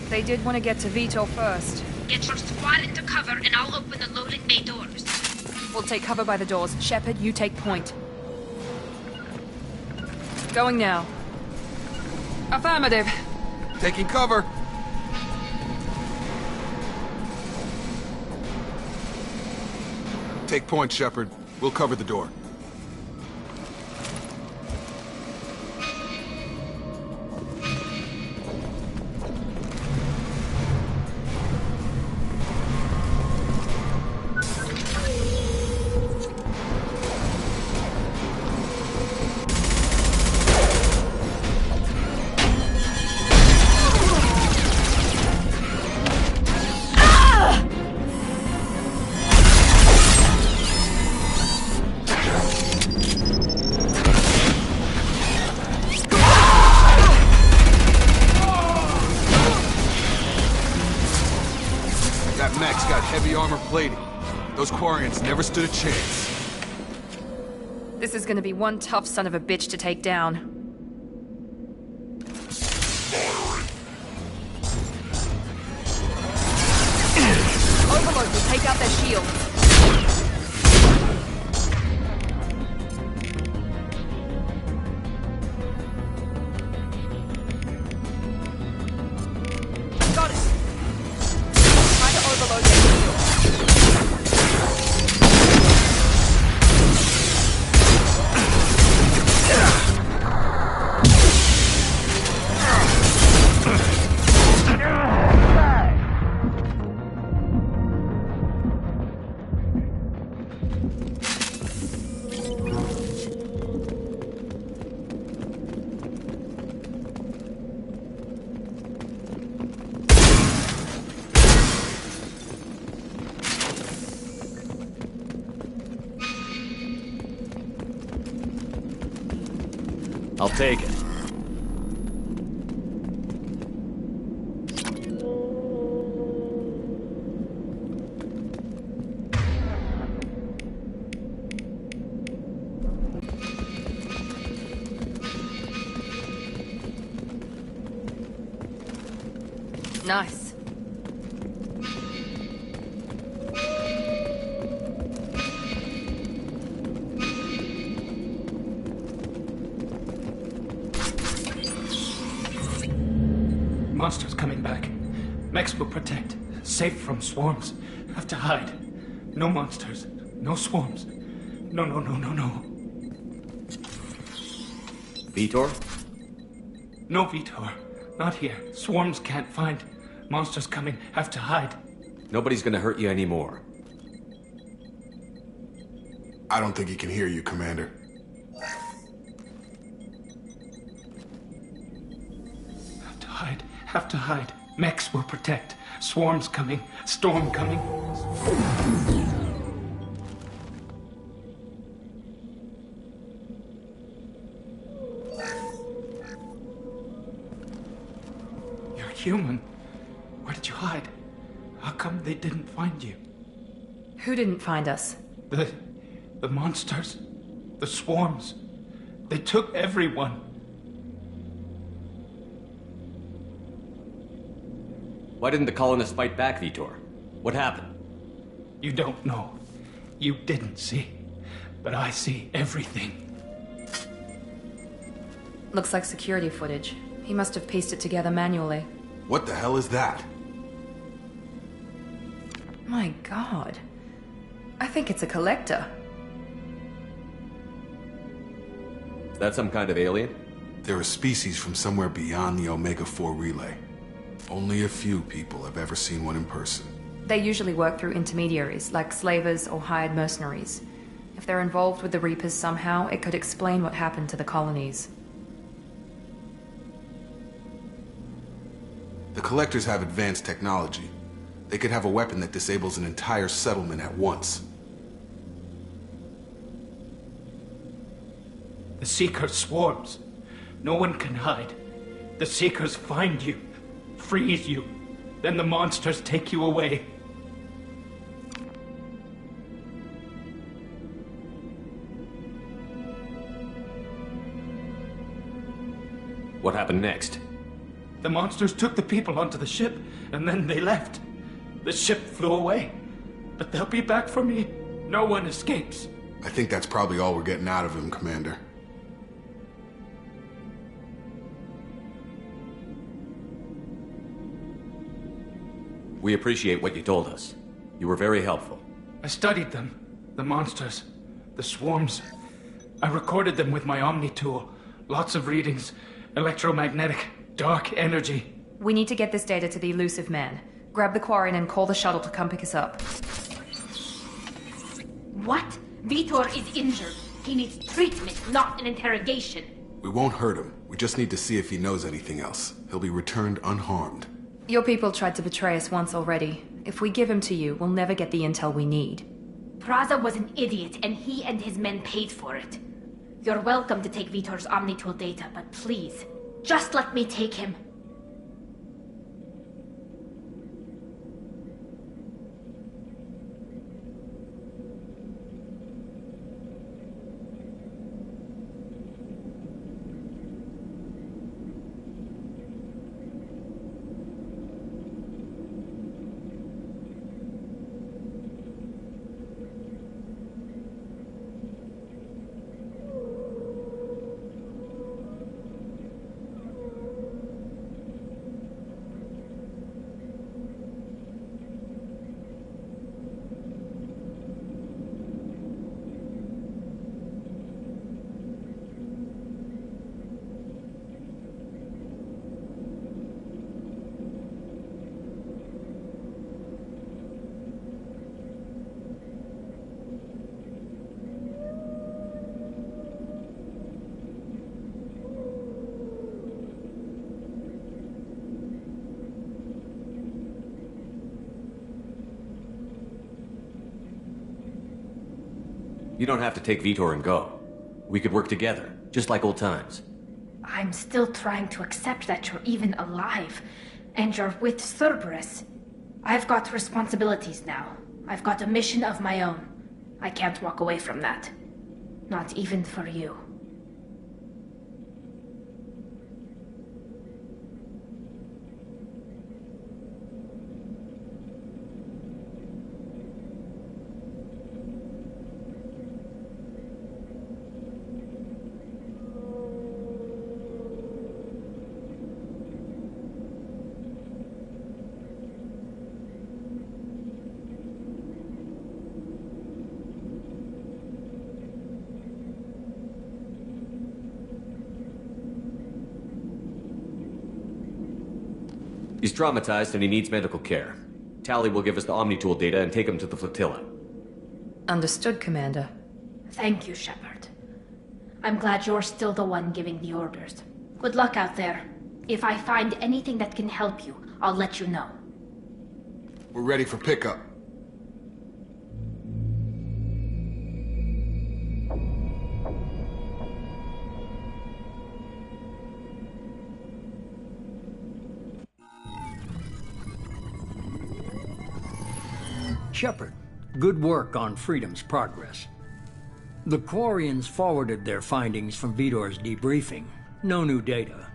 They did want to get to Vitor first. Get your squad into cover and I'll open the loading bay doors. We'll take cover by the doors. Shepard, you take point. Going now. Affirmative. Taking cover. Take point, Shepard. We'll cover the door. Heavy armor plating. Those Quarians never stood a chance. This is gonna be one tough son of a bitch to take down. Overload will take out their shield. Got it. Try to overload their shield. I'll take it. Nice. Monsters coming back. Mechs will protect. Safe from swarms. Have to hide. No monsters. No swarms. No. Vitor? No, Vitor. Not here. Swarms can't find. Monsters coming. Have to hide. Nobody's gonna hurt you anymore. I don't think he can hear you, Commander. Have to hide. Mechs will protect. Swarms coming. Storm coming. You're human. Where did you hide? How come they didn't find you? Who didn't find us? The monsters. The swarms. They took everyone. Why didn't the colonists fight back, Vitor? What happened? You don't know. You didn't see. But I see everything. Looks like security footage. He must have pieced it together manually. What the hell is that? My God. I think it's a collector. Is that some kind of alien? They're a species from somewhere beyond the Omega-4 relay. Only a few people have ever seen one in person. They usually work through intermediaries, like slavers or hired mercenaries. If they're involved with the Reapers somehow, it could explain what happened to the colonies. The Collectors have advanced technology. They could have a weapon that disables an entire settlement at once. The Seeker swarms. No one can hide. The Seekers find you. Freeze you. Then the monsters take you away. What happened next? The monsters took the people onto the ship, and then they left. The ship flew away. But they'll be back for me. No one escapes. I think that's probably all we're getting out of him, Commander. We appreciate what you told us. You were very helpful. I studied them. The monsters. The swarms. I recorded them with my Omni tool. Lots of readings. Electromagnetic. Dark energy. We need to get this data to the Elusive Man. Grab the Quarian and call the shuttle to come pick us up. What? Vitor is injured. He needs treatment, not an interrogation. We won't hurt him. We just need to see if he knows anything else. He'll be returned unharmed. Your people tried to betray us once already. If we give him to you, we'll never get the intel we need. Praza was an idiot, and he and his men paid for it. You're welcome to take Vitor's Omnitool data, but please, just let me take him. You don't have to take Vitor and go. We could work together, just like old times. I'm still trying to accept that you're even alive, and you're with Cerberus. I've got responsibilities now. I've got a mission of my own. I can't walk away from that. Not even for you. He's traumatized and he needs medical care. Tali will give us the Omnitool data and take him to the flotilla. Understood, Commander. Thank you, Shepard. I'm glad you're still the one giving the orders. Good luck out there. If I find anything that can help you, I'll let you know. We're ready for pickup. Shepard, good work on Freedom's progress. The Quarians forwarded their findings from Vidor's debriefing. No new data,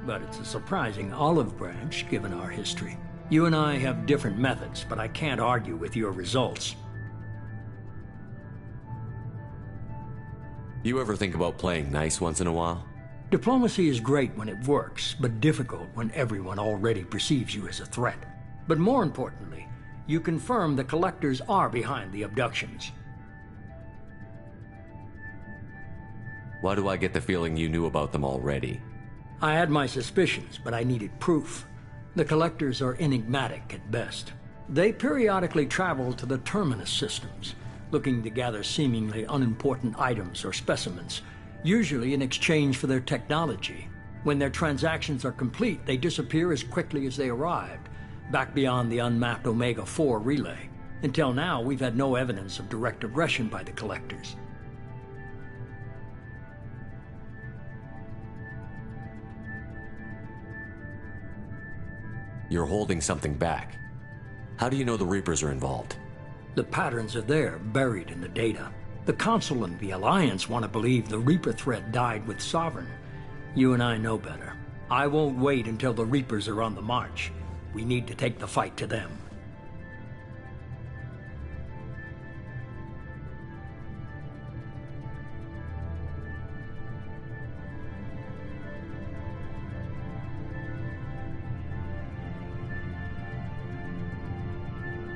but it's a surprising olive branch given our history. You and I have different methods, but I can't argue with your results. You ever think about playing nice once in a while? Diplomacy is great when it works, but difficult when everyone already perceives you as a threat. But more importantly, you confirm the Collectors are behind the abductions. Why do I get the feeling you knew about them already? I had my suspicions, but I needed proof. The Collectors are enigmatic at best. They periodically travel to the Terminus systems, looking to gather seemingly unimportant items or specimens, usually in exchange for their technology. When their transactions are complete, they disappear as quickly as they arrived, back beyond the unmapped Omega-4 relay. Until now, we've had no evidence of direct aggression by the Collectors. You're holding something back. How do you know the Reapers are involved? The patterns are there, buried in the data. The Council and the Alliance want to believe the Reaper threat died with Sovereign. You and I know better. I won't wait until the Reapers are on the march. We need to take the fight to them.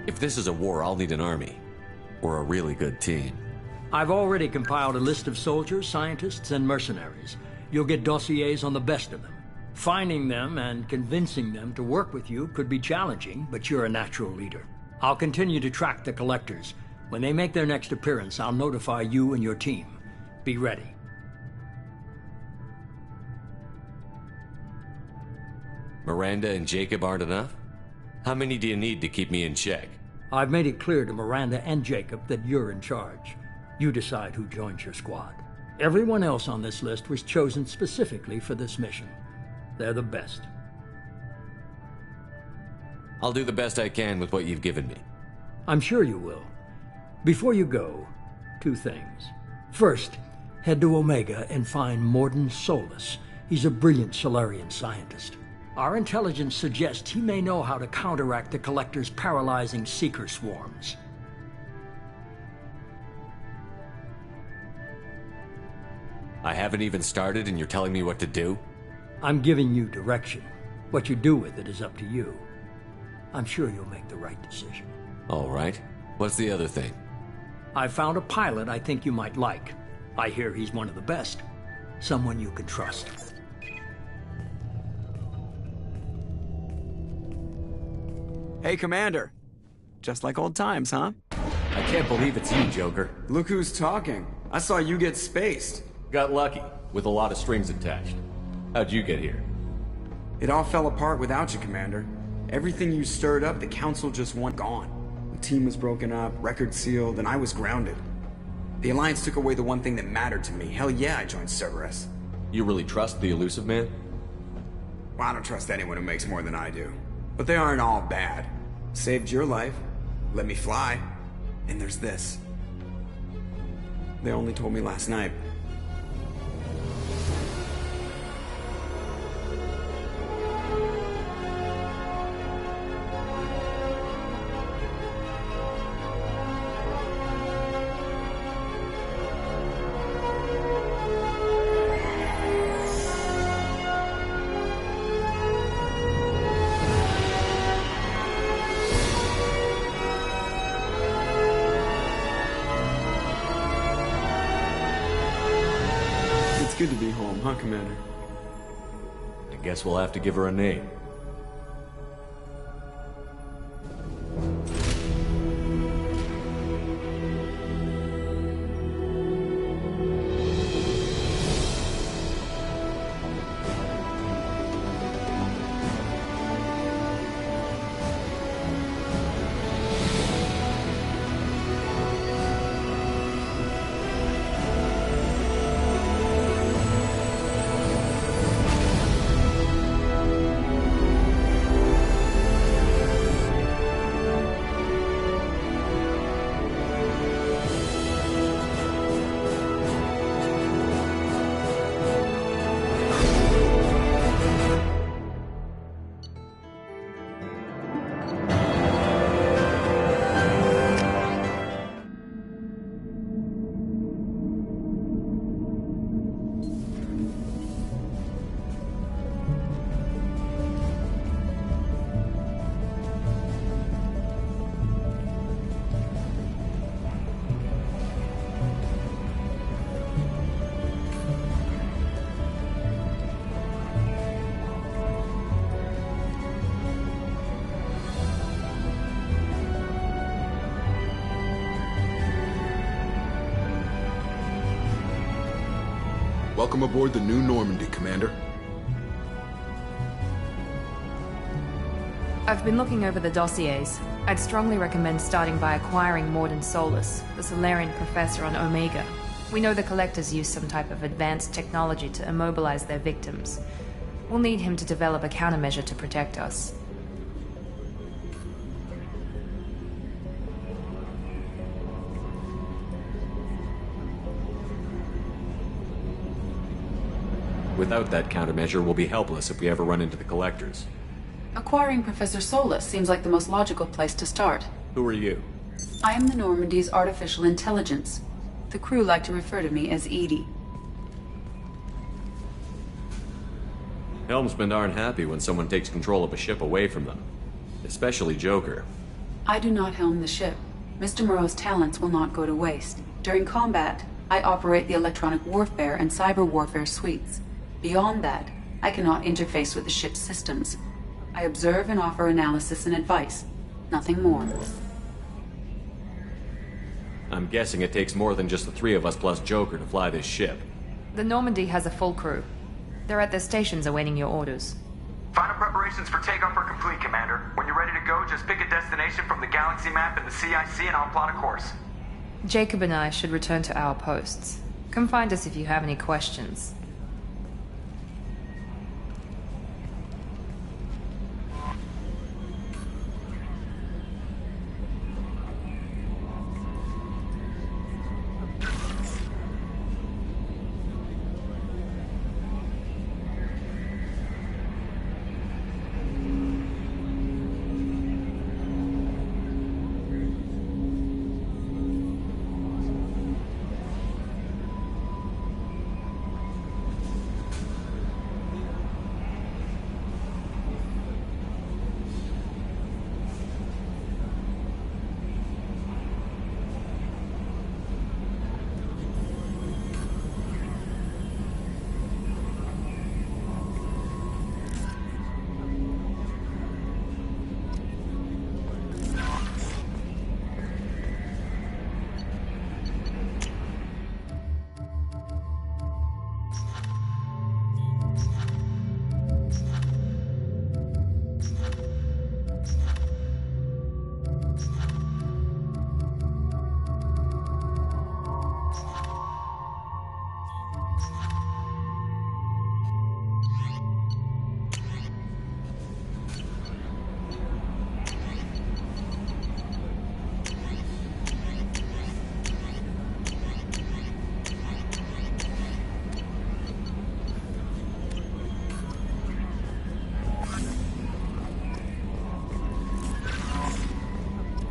If this is a war, I'll need an army. Or a really good team. I've already compiled a list of soldiers, scientists, and mercenaries. You'll get dossiers on the best of them. Finding them and convincing them to work with you could be challenging, but you're a natural leader. I'll continue to track the Collectors. When they make their next appearance, I'll notify you and your team. Be ready. Miranda and Jacob aren't enough? How many do you need to keep me in check? I've made it clear to Miranda and Jacob that you're in charge. You decide who joins your squad. Everyone else on this list was chosen specifically for this mission. They're the best. I'll do the best I can with what you've given me. I'm sure you will. Before you go, 2 things. First, head to Omega and find Mordin Solus. He's a brilliant Solarian scientist. Our intelligence suggests he may know how to counteract the Collector's paralyzing Seeker swarms. I haven't even started and you're telling me what to do? I'm giving you direction. What you do with it is up to you. I'm sure you'll make the right decision. All right. What's the other thing? I found a pilot I think you might like. I hear he's one of the best. Someone you can trust. Hey, Commander. Just like old times, huh? I can't believe it's you, Joker. Look who's talking. I saw you get spaced. Got lucky, with a lot of strings attached. How'd you get here? It all fell apart without you, Commander. Everything you stirred up, the Council just went gone. The team was broken up, record sealed, and I was grounded. The Alliance took away the one thing that mattered to me. Hell yeah, I joined Cerberus. You really trust the Illusive Man? Well, I don't trust anyone who makes more than I do. But they aren't all bad. Saved your life, let me fly, and there's this. They only told me last night. Good to be home, huh, Commander? I guess we'll have to give her a name. Welcome aboard the new Normandy, Commander. I've been looking over the dossiers. I'd strongly recommend starting by acquiring Mordin Solus, the Solarian professor on Omega. We know the Collectors use some type of advanced technology to immobilize their victims. We'll need him to develop a countermeasure to protect us. Without that countermeasure, we'll be helpless if we ever run into the Collectors. Acquiring Professor Solus seems like the most logical place to start. Who are you? I am the Normandy's artificial intelligence. The crew like to refer to me as Edie. Helmsmen aren't happy when someone takes control of a ship away from them. Especially Joker. I do not helm the ship. Mr. Moreau's talents will not go to waste. During combat, I operate the electronic warfare and cyber warfare suites. Beyond that, I cannot interface with the ship's systems. I observe and offer analysis and advice. Nothing more. I'm guessing it takes more than just the three of us plus Joker to fly this ship. The Normandy has a full crew. They're at their stations awaiting your orders. Final preparations for takeoff are complete, Commander. When you're ready to go, just pick a destination from the galaxy map in the CIC and I'll plot a course. Jacob and I should return to our posts. Come find us if you have any questions.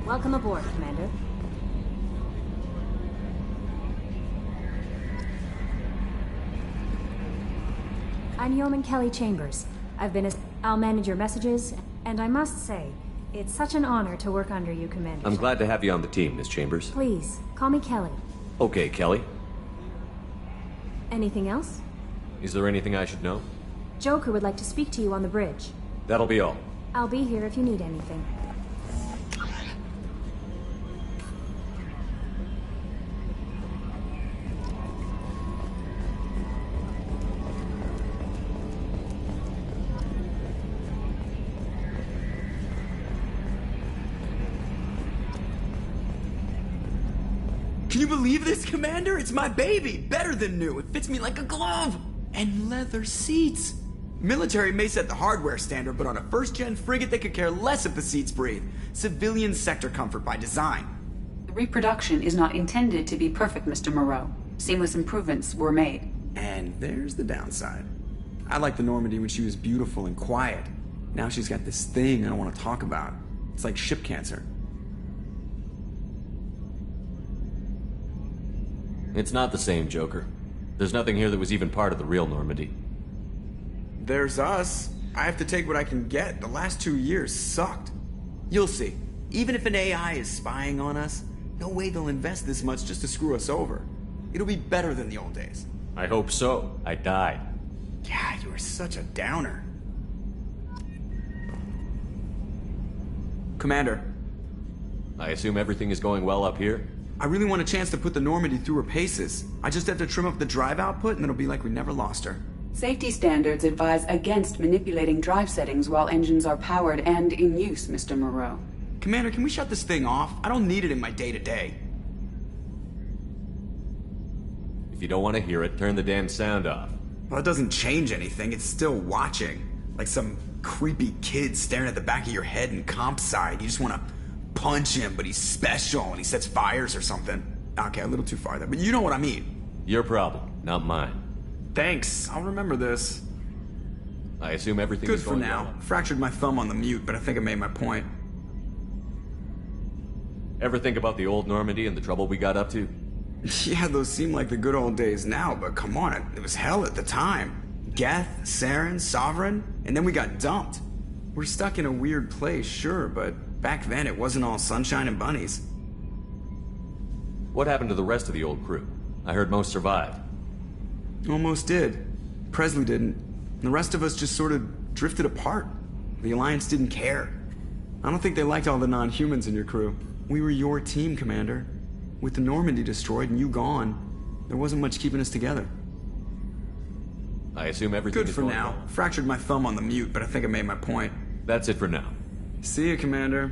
Welcome aboard, Commander. I'm Yeoman Kelly Chambers. I'll manage your messages, and I must say, it's such an honor to work under you, Commander. I'm glad to have you on the team, Miss Chambers. Please, call me Kelly. Okay, Kelly. Anything else? Is there anything I should know? Joker would like to speak to you on the bridge. That'll be all. I'll be here if you need anything. Can you believe this, Commander? It's my baby! Better than new. It fits me like a glove! And leather seats! Military may set the hardware standard, but on a first-gen frigate, they could care less if the seats breathe. Civilian sector comfort by design. The reproduction is not intended to be perfect, Mr. Moreau. Seamless improvements were made. And there's the downside. I liked the Normandy when she was beautiful and quiet. Now she's got this thing I don't want to talk about. It's like ship cancer. It's not the same, Joker. There's nothing here that was even part of the real Normandy. There's us. I have to take what I can get. The last 2 years sucked. You'll see. Even if an AI is spying on us, no way they'll invest this much just to screw us over. It'll be better than the old days. I hope so. I died. Yeah, you were such a downer. Commander. I assume everything is going well up here? I really want a chance to put the Normandy through her paces. I just have to trim up the drive output and it'll be like we never lost her. Safety standards advise against manipulating drive settings while engines are powered and in use, Mr. Moreau. Commander, can we shut this thing off? I don't need it in my day-to-day. If you don't want to hear it, turn the damn sound off. Well, it doesn't change anything. It's still watching. Like some creepy kid staring at the back of your head in comp side. You just want to punch him, but he's special and he sets fires or something. Okay, a little too far there, but you know what I mean. Your problem, not mine. Thanks, I'll remember this. I assume everything Good is going for now. well. Fractured my thumb on the mute, but I think I made my point. Ever think about the old Normandy and the trouble we got up to? Yeah, those seem like the good old days now, but come on, it was hell at the time. Geth, Saren, Sovereign, and then we got dumped. We're stuck in a weird place, sure, but back then it wasn't all sunshine and bunnies. What happened to the rest of the old crew? I heard most survived. Almost did. Presley didn't. The rest of us just sort of drifted apart. The Alliance didn't care. I don't think they liked all the non-humans in your crew. We were your team, Commander. With the Normandy destroyed and you gone, there wasn't much keeping us together. I assume everything Good is for going now. well. Fractured my thumb on the mute, but I think I made my point. That's it for now. See you, Commander.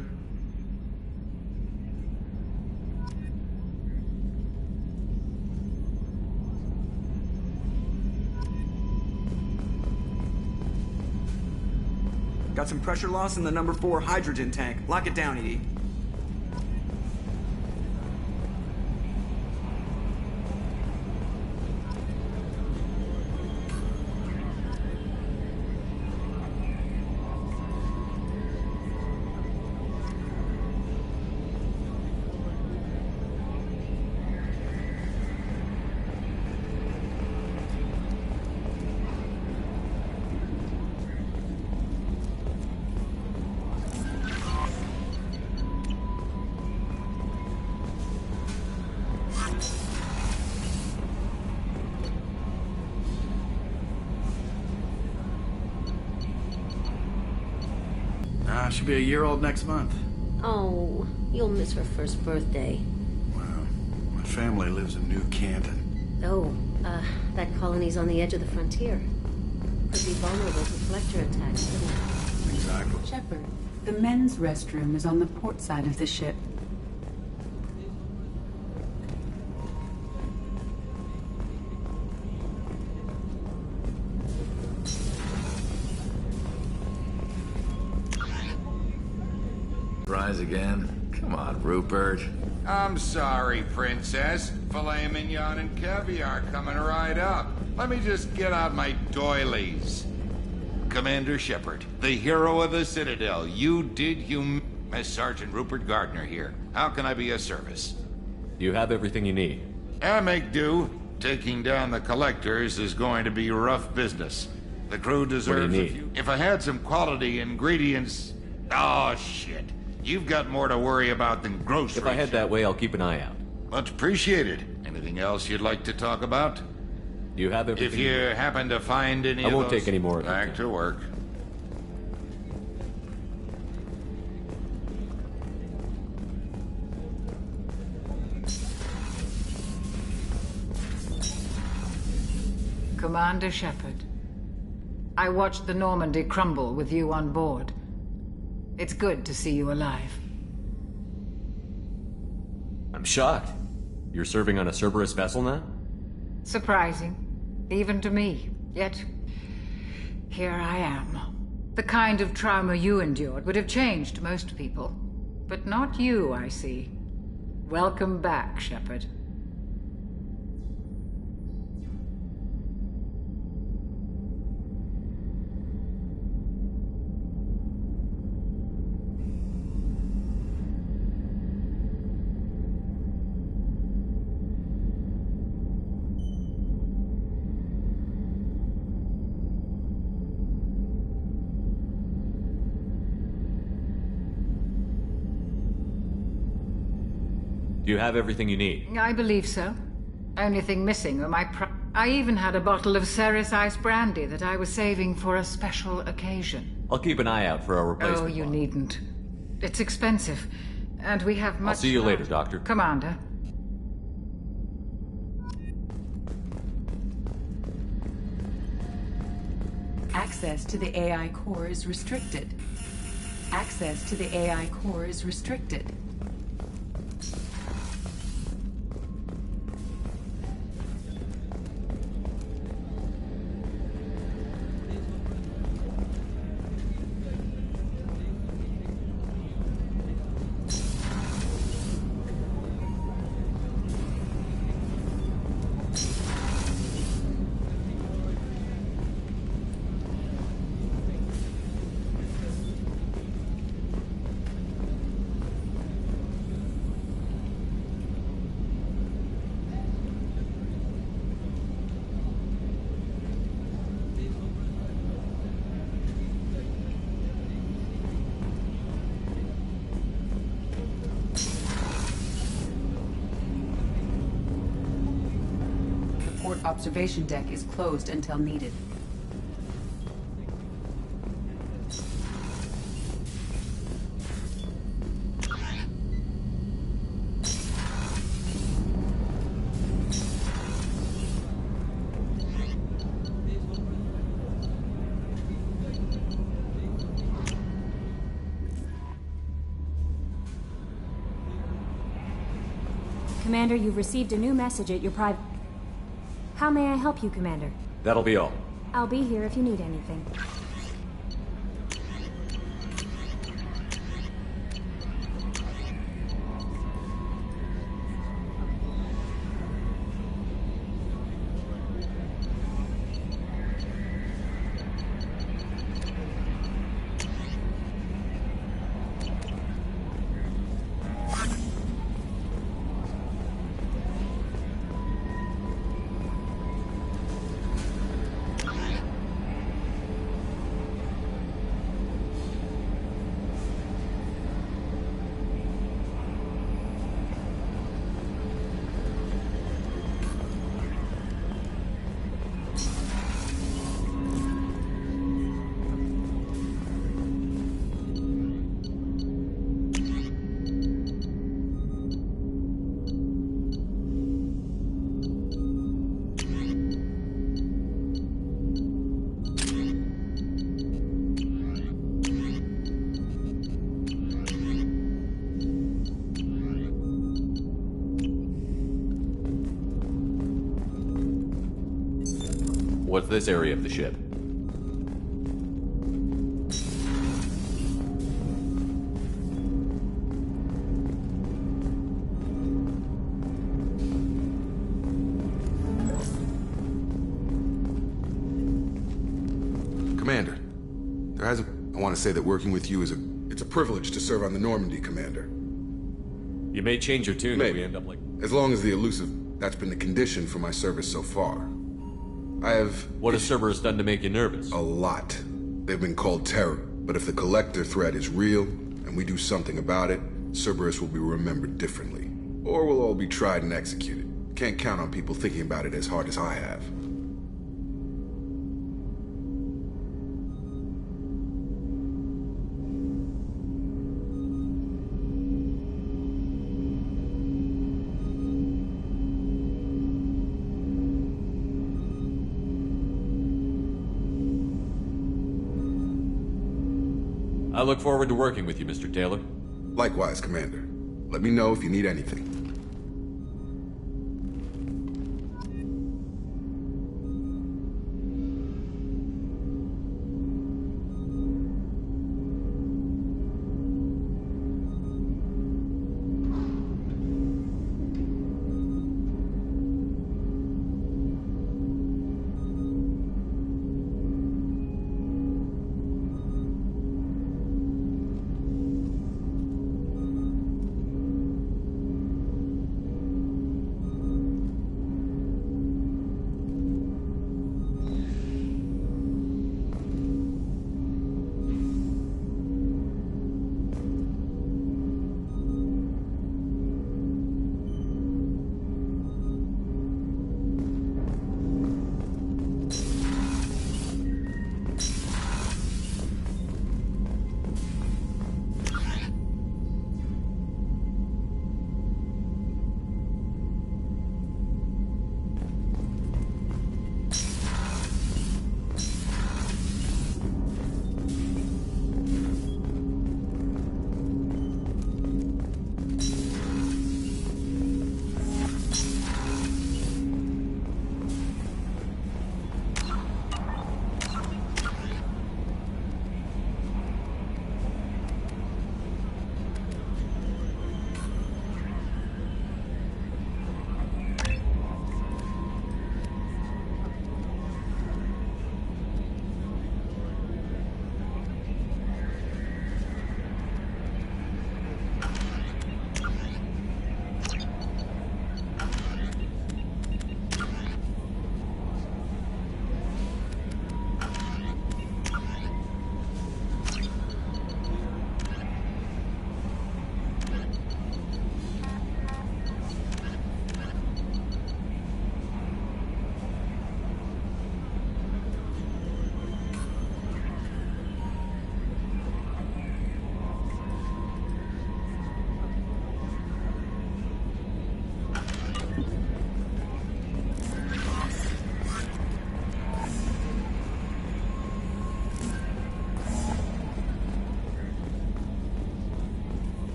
Got some pressure loss in the number 4 hydrogen tank. Lock it down, ED. She'll be a year old next month. Oh, you'll miss her first birthday. Well, my family lives in New Canton. Oh, that colony's on the edge of the frontier. Could be vulnerable to collector attacks, couldn't it? Exactly. Shepard, the men's restroom is on the port side of the ship. Rise again? Come on, Rupert. I'm sorry, Princess. Filet mignon and caviar coming right up. Let me just get out my doilies. Commander Shepard, the hero of the Citadel. You did Sergeant Rupert Gardner here. How can I be of service? You have everything you need. I make do. Taking down the collectors is going to be rough business. The crew deserves What do a you few. need? If I had some quality ingredients... Oh, shit. You've got more to worry about than groceries. If I head that way, I'll keep an eye out. Much appreciated. Anything else you'd like to talk about? You have everything. If you happen to find any I of won't those... take any more of your Back time. to work. Commander Shepard, I watched the Normandy crumble with you on board. It's good to see you alive. I'm shocked. You're serving on a Cerberus vessel now? Surprising, even to me. Yet, here I am. The kind of trauma you endured would have changed most people. But not you, I see. Welcome back, Shepard. Do you have everything you need? I believe so. Only thing missing are I even had a bottle of Ceres Ice Brandy that I was saving for a special occasion. I'll keep an eye out for a replacement. Oh, you needn't. It's expensive, and we have much... I'll see you later, Doctor. Commander, Access to the AI core is restricted. Access to the AI core is restricted. Observation deck is closed until needed. Commander, you've received a new message at your private... How may I help you, Commander? That'll be all. I'll be here if you need anything. What's this area of the ship? Commander, there hasn't... I want to say that working with you is it's a privilege to serve on the Normandy, Commander. You may change your tune if we end up like... As long as the elusive... That's been the condition for my service so far. I have... What has Cerberus done to make you nervous? A lot. They've been called terror, but if the Collector threat is real, and we do something about it, Cerberus will be remembered differently. Or we'll all be tried and executed. Can't count on people thinking about it as hard as I have. I look forward to working with you, Mr. Taylor. Likewise, Commander. Let me know if you need anything.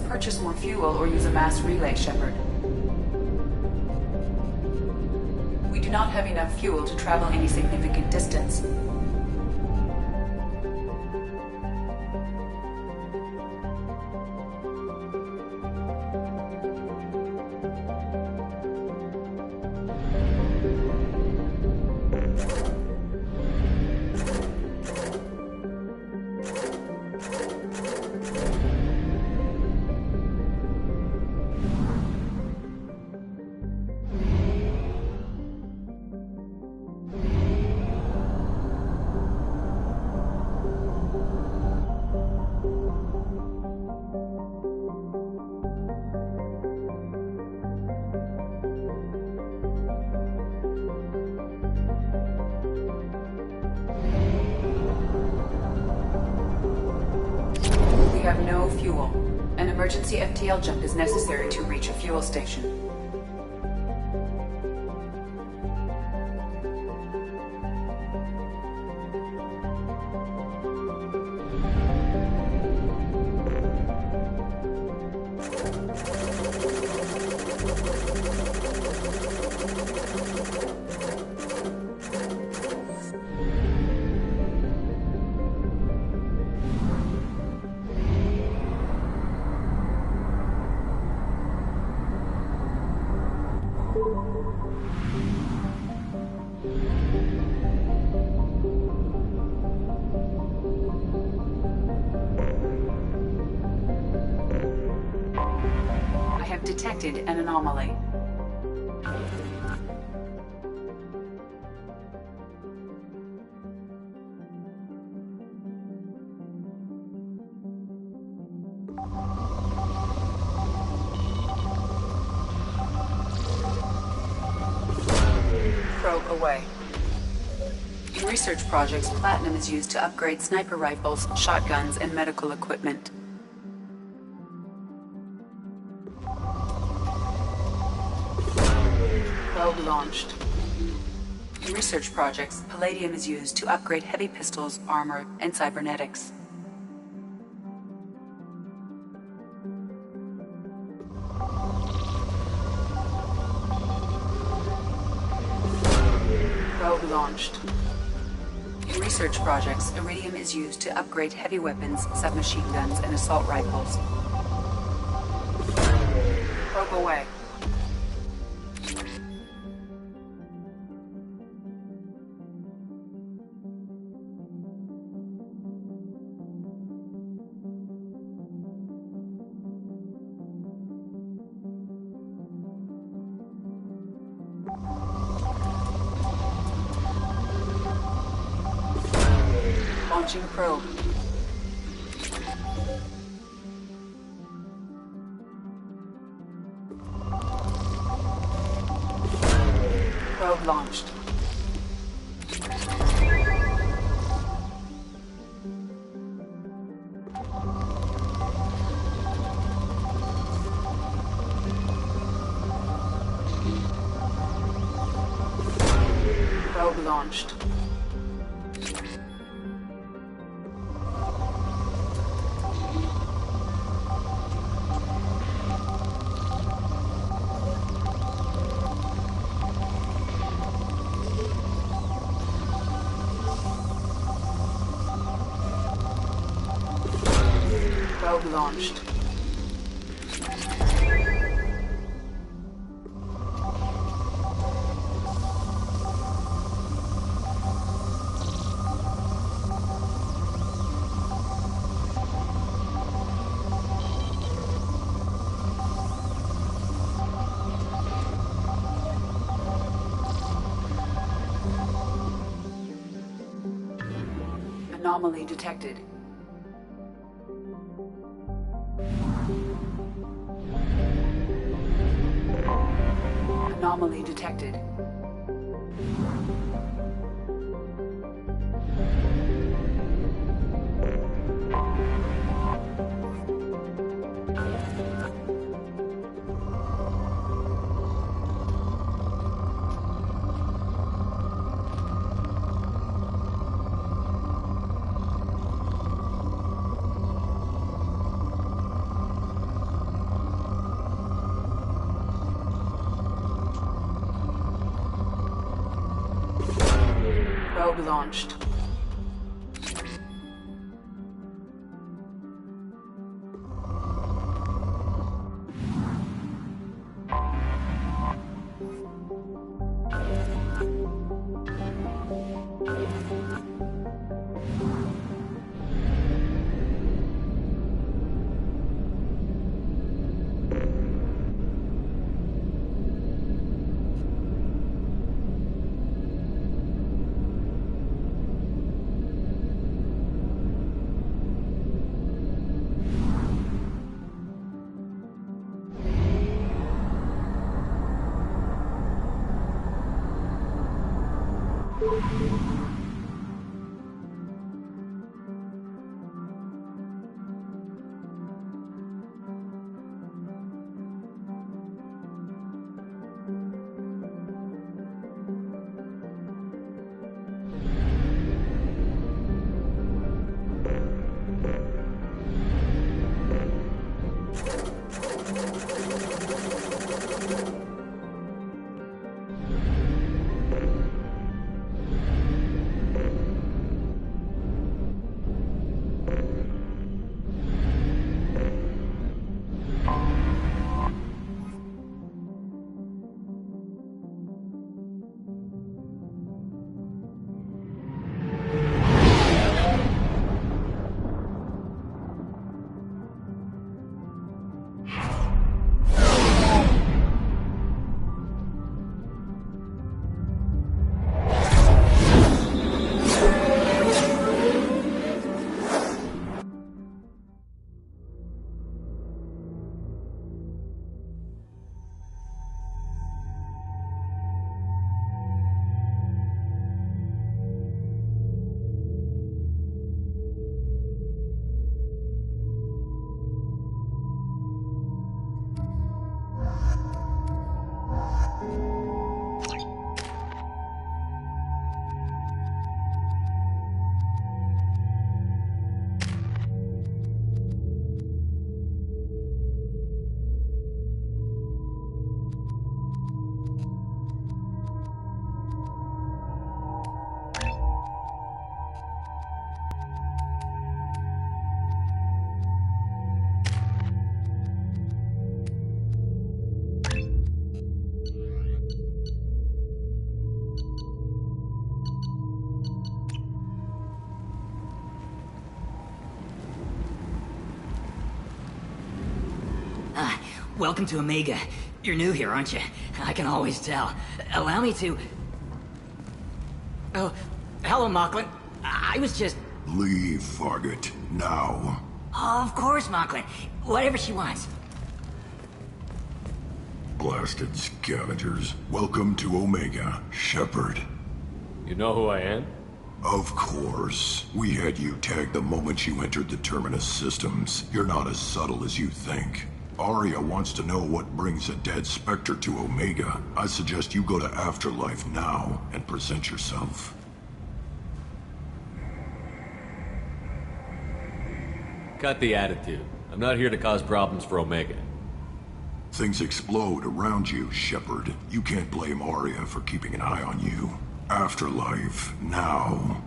must purchase more fuel or use a mass relay, Shepard. We do not have enough fuel to travel any significant distance. We have no fuel. An emergency FTL jump is necessary to reach a fuel station. I have detected an anomaly. Probe away. In research projects, platinum is used to upgrade sniper rifles, shotguns, and medical equipment. Probe launched. In research projects, palladium is used to upgrade heavy pistols, armor, and cybernetics. Probe launched. In research projects, iridium is used to upgrade heavy weapons, submachine guns, and assault rifles. Probe away. Launching probe. Probe launched. Probe launched. Probe launched. Anomaly detected. Anomaly detected. Payload launched. Welcome to Omega. You're new here, aren't you? I can always tell. Allow me to... Oh, hello, Mocklin. I was just... Leave, Fargate. Now. Oh, of course, Mocklin. Whatever she wants. Blasted scavengers. Welcome to Omega, Shepard. You know who I am? Of course. We had you tagged the moment you entered the Terminus systems. You're not as subtle as you think. Aria wants to know what brings a dead Spectre to Omega. I suggest you go to Afterlife now and present yourself. Cut the attitude. I'm not here to cause problems for Omega. Things explode around you, Shepard. You can't blame Aria for keeping an eye on you. Afterlife now.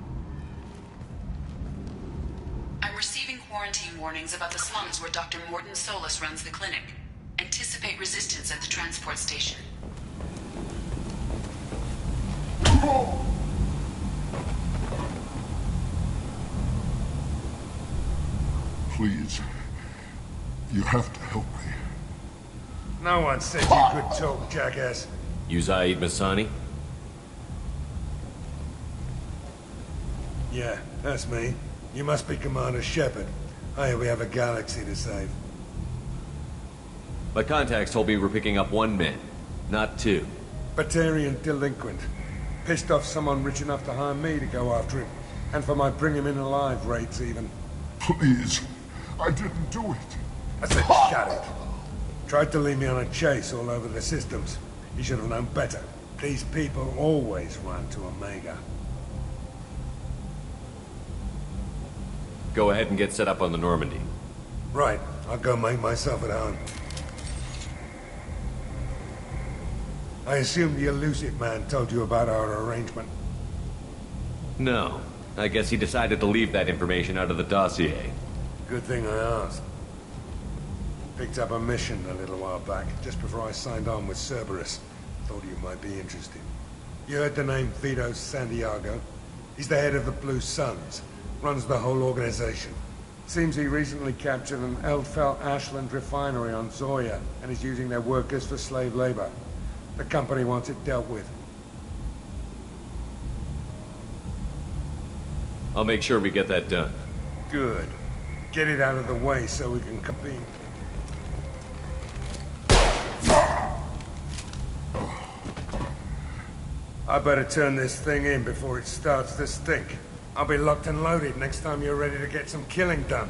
I'm receiving quarantine warnings about the slums where Dr. Morton Solus runs the clinic. Anticipate resistance at the transport station. Please. You have to help me. No one said you could talk, jackass. You Zaid Masani? Yeah, that's me. You must be Commander Shepard. I hear we have a galaxy to save. My contacts told me we're picking up 1 man, not 2. Batarian delinquent. Pissed off someone rich enough to hire me to go after him. And for my bring him in alive rates even. Please. I didn't do it. I said shut it. Tried to lead me on a chase all over the systems. You should have known better. These people always run to Omega. Go ahead and get set up on the Normandy. Right. I'll go make myself at home. I assume the Illusive Man told you about our arrangement. No. I guess he decided to leave that information out of the dossier. Good thing I asked. Picked up a mission a little while back, just before I signed on with Cerberus. Thought you might be interested. You heard the name Vito Santiago? He's the head of the Blue Suns. Runs the whole organization. Seems he recently captured an Eldfell Ashland refinery on Zoya and is using their workers for slave labor. The company wants it dealt with. I'll make sure we get that done. Good. Get it out of the way so we can convene. I better turn this thing in before it starts to stink. I'll be locked and loaded next time you're ready to get some killing done.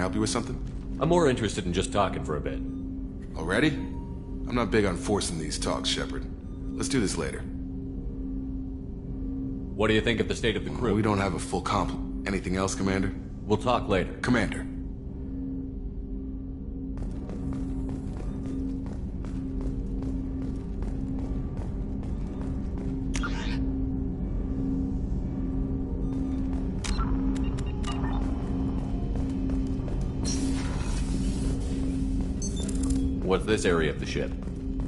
Help you with something? I'm more interested in just talking for a bit. Already? I'm not big on forcing these talks, Shepard. Let's do this later. What do you think of the state of the crew? We don't have a full complement. Anything else, Commander? We'll talk later. Commander. What's this area of the ship?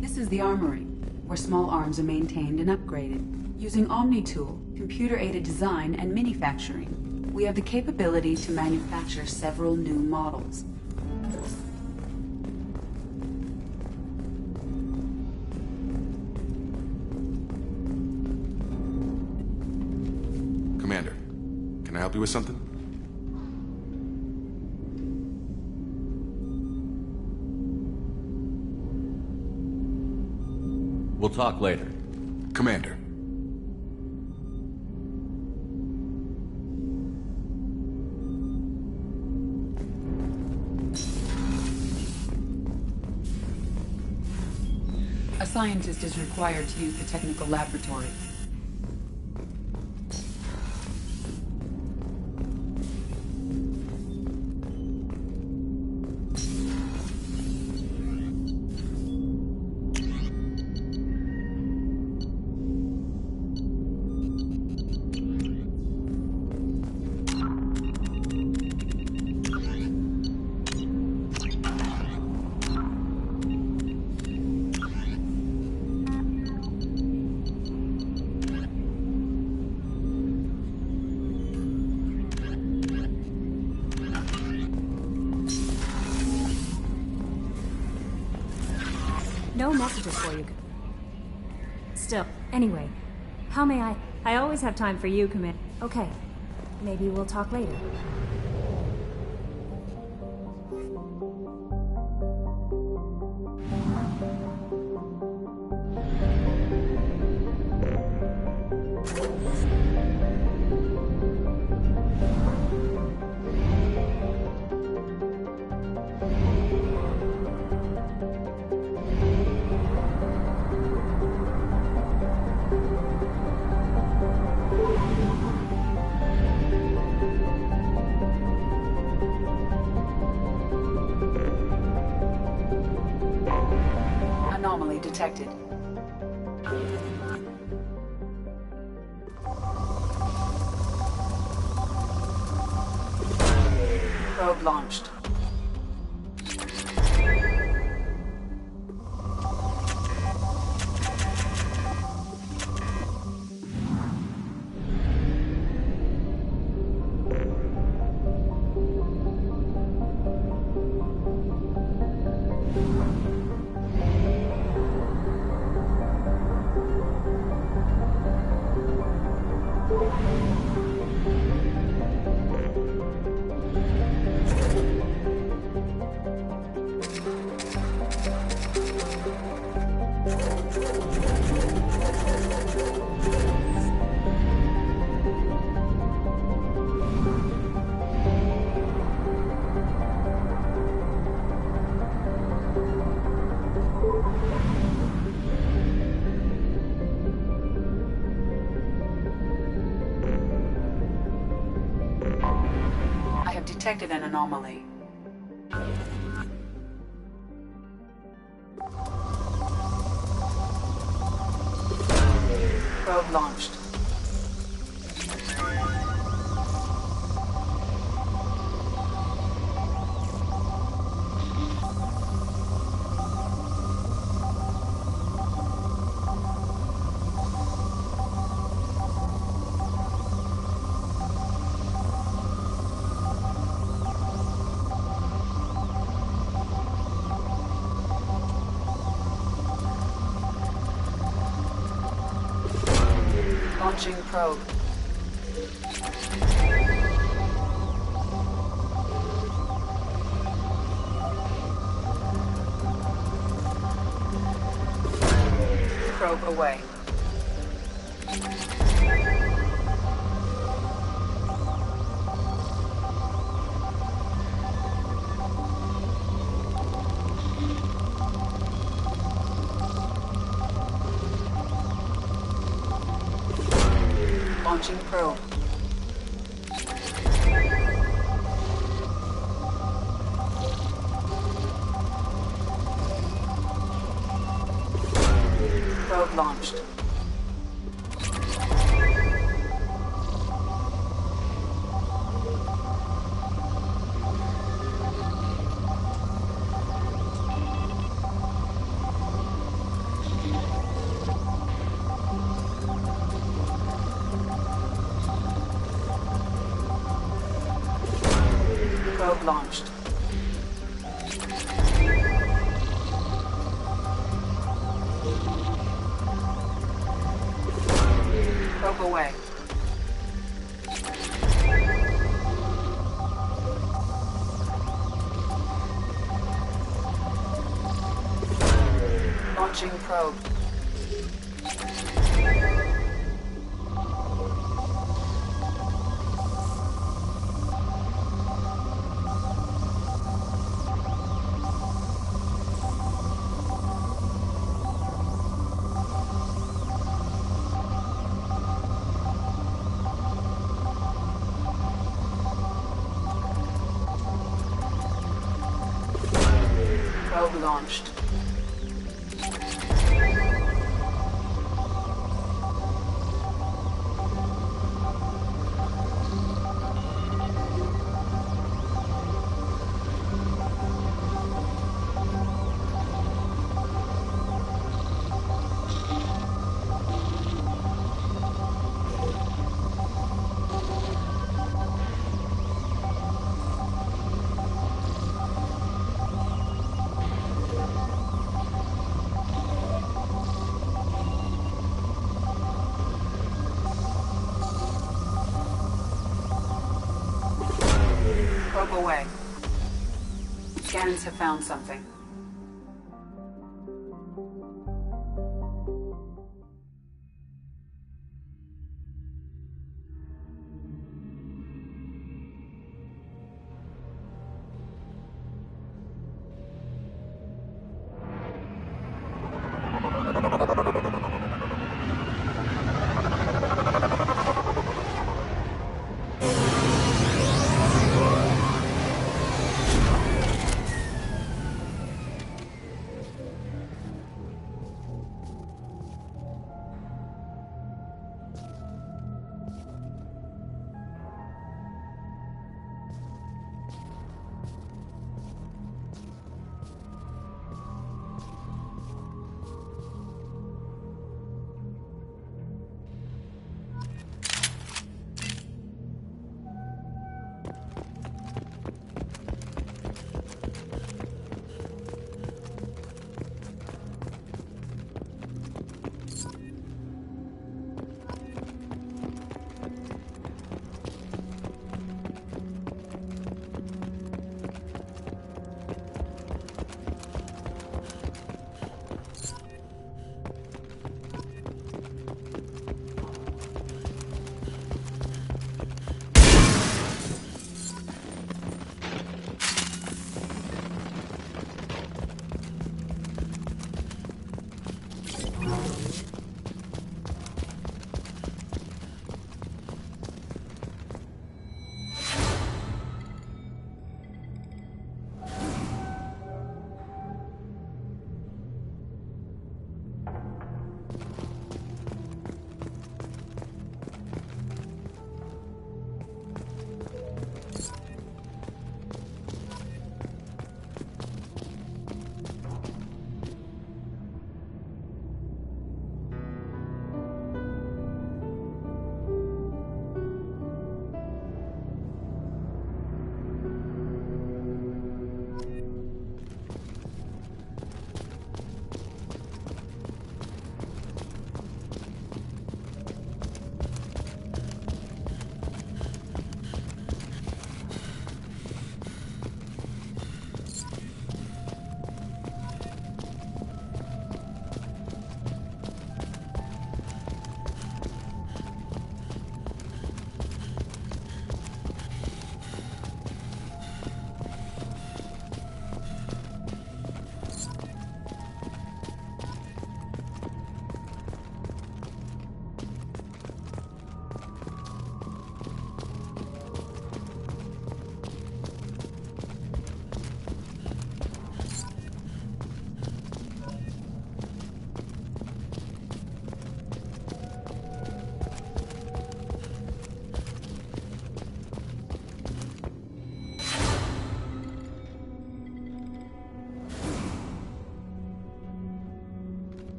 This is the armory, where small arms are maintained and upgraded. Using Omni-Tool, computer-aided design, and manufacturing, we have the capability to manufacture several new models. Commander, can I help you with something? We'll talk later. Commander. A scientist is required to use the technical laboratory. No messages for you. Still, anyway, how may I? I always have time for you, Command. Okay, maybe we'll talk later. Anomaly detected. Probe launched. Detected an anomaly. Probe launched. Launching probe. Probe away. Launching probe. Probe launched. Probe launched. Probe away. Launching probe. launched. Probe away. Scans have found something.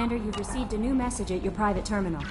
Commander, you've received a new message at your private terminal.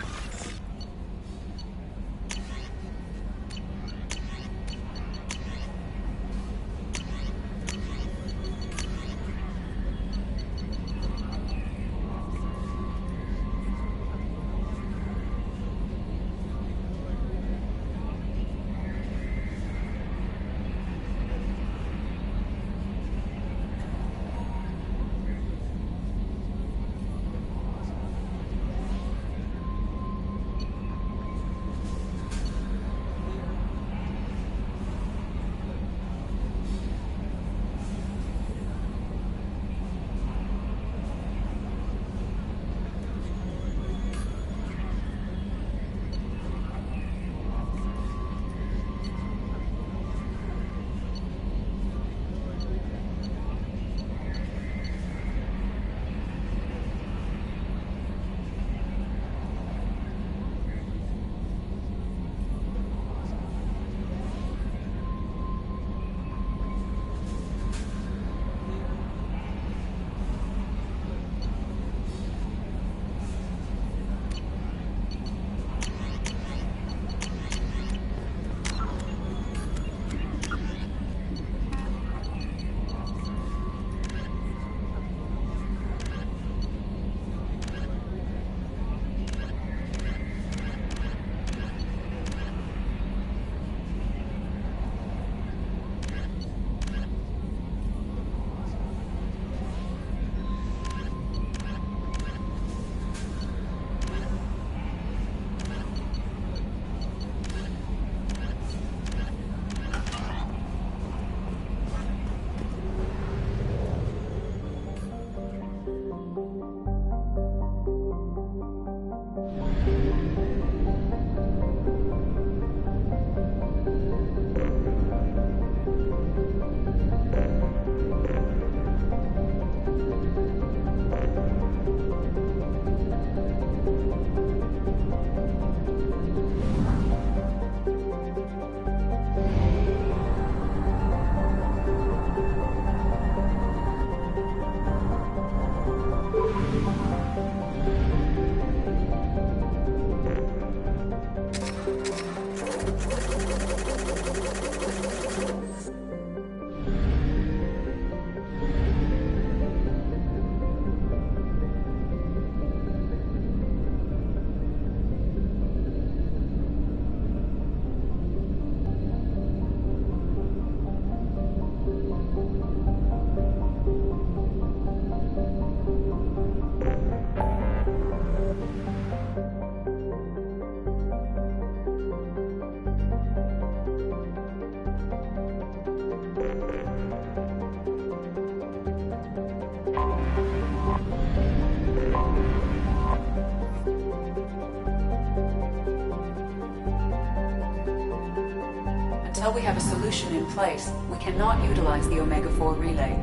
Until we have a solution in place, we cannot utilize the Omega-4 relay.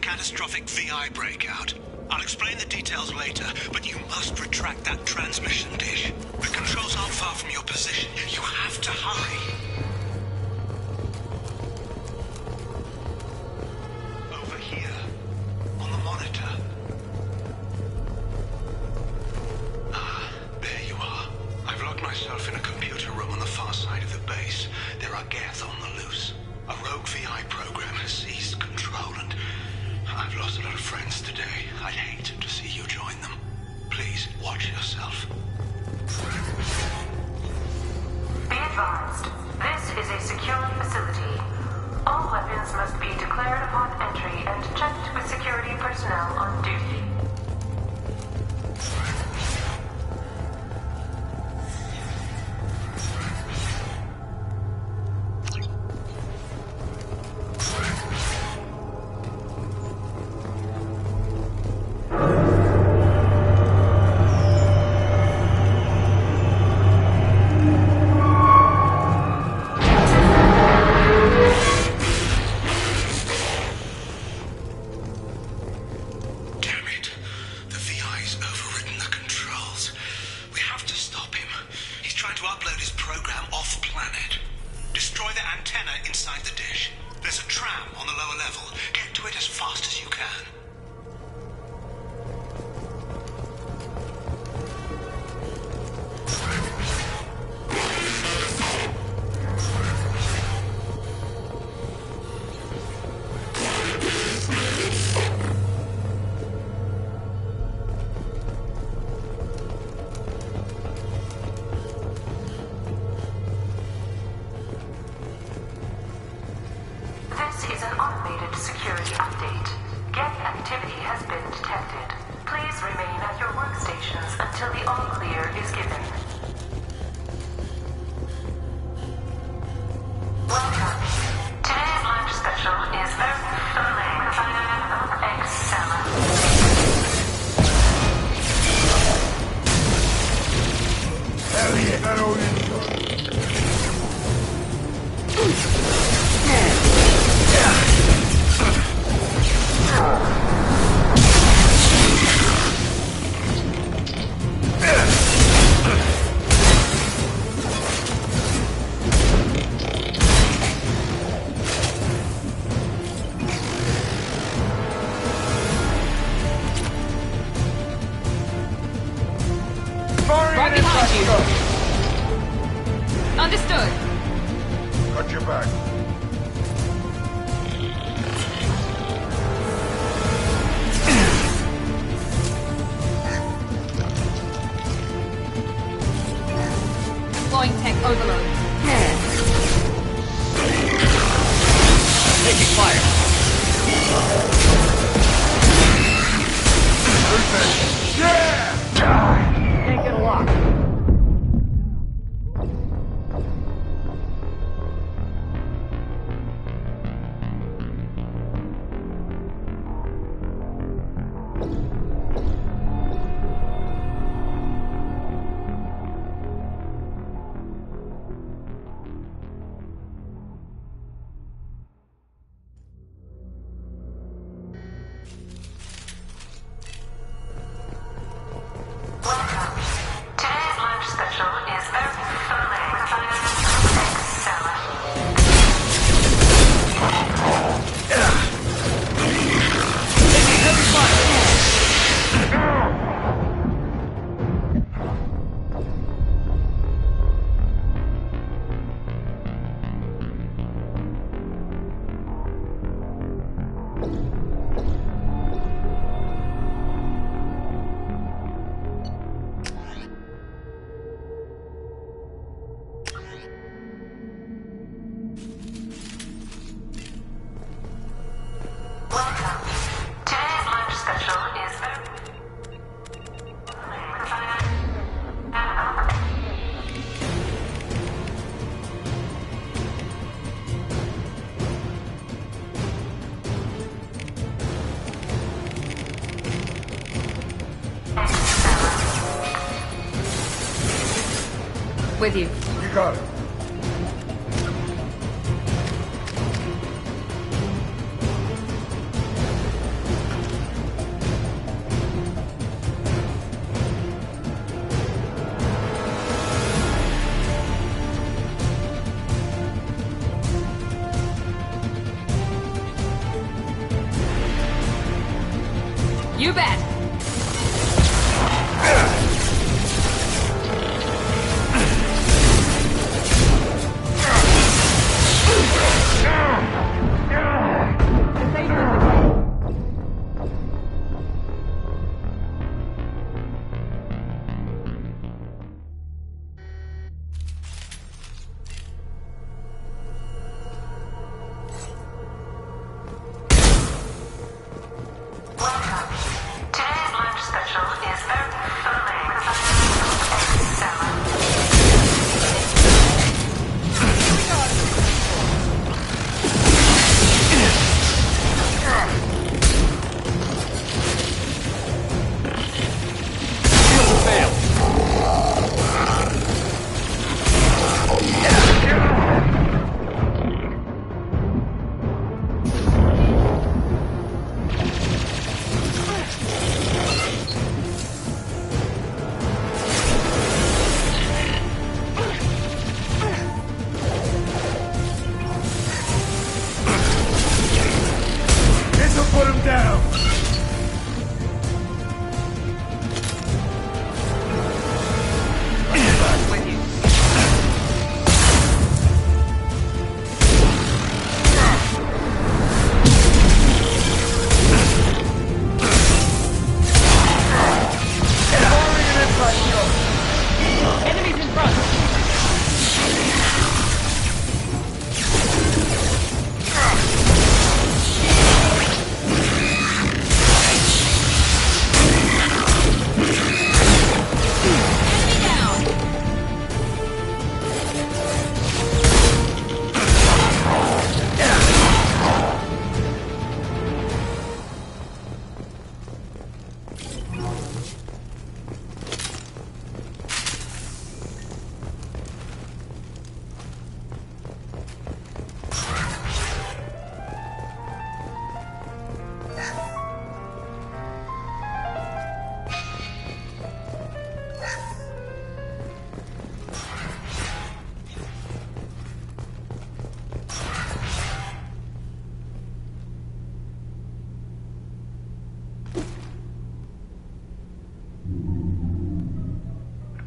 catastrophic VI breakout. I'll explain the details later, but you must retract that transmission dish. The controls aren't far from your position. You have to hurry. Over here, on the monitor. Ah, there you are. I've locked myself in a computer room on the far side of the base. There are Geth on the loose. A rogue VI program has seized control, and I've lost a lot of friends today. I'd hate to see you join them. Please, watch yourself. Be advised, this is a secure facility. All weapons must be declared upon entry and checked with security personnel on duty. Understood. Got your back. Deploying tech overload. Taking fire. Yeah! Can't get a lock. With you. You got it. You bet.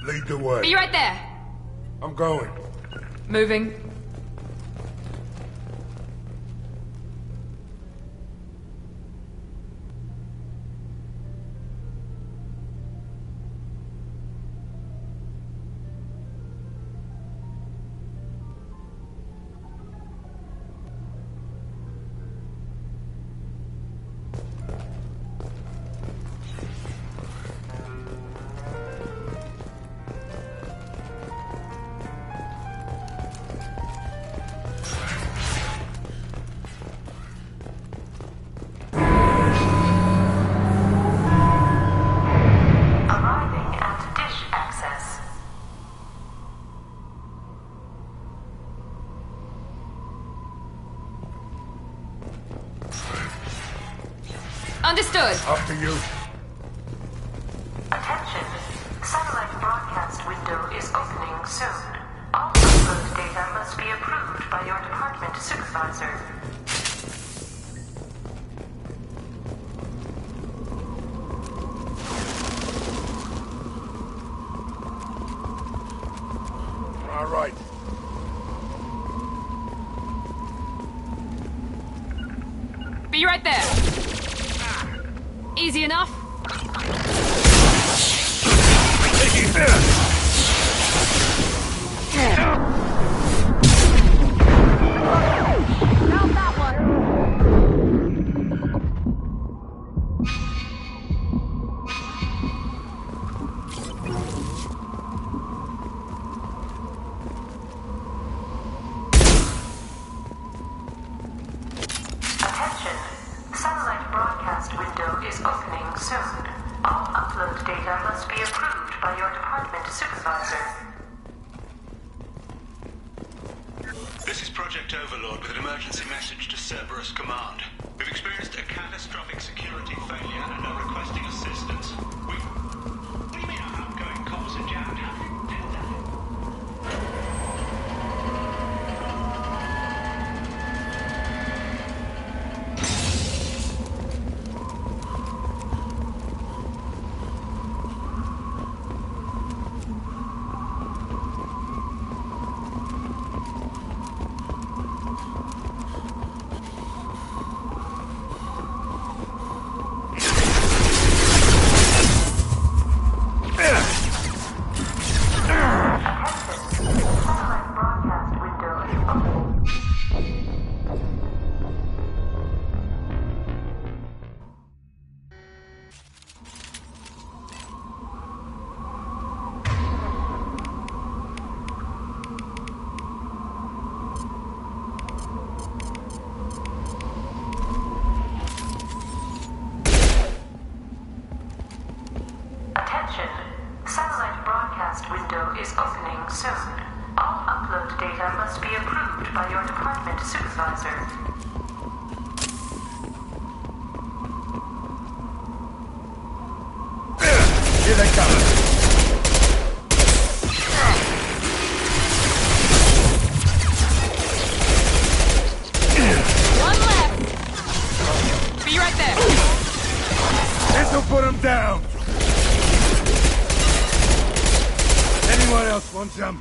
Lead the way. Be right there. I'm going. Moving. Understood. After you. Attention. Satellite broadcast window is opening soon. All upload data must be approved by your department supervisor. All right. Be right there. Easy enough? This is Project Overlord with an emergency message to Cerberus Command. We've experienced a catastrophic security failure and are requesting assistance. What do you mean our outgoing comms are jammed? How did you do that? is opening soon. All upload data must be approved by your department supervisor. Here they come. One left. Be right there. This'll put them down. Anyone else want some?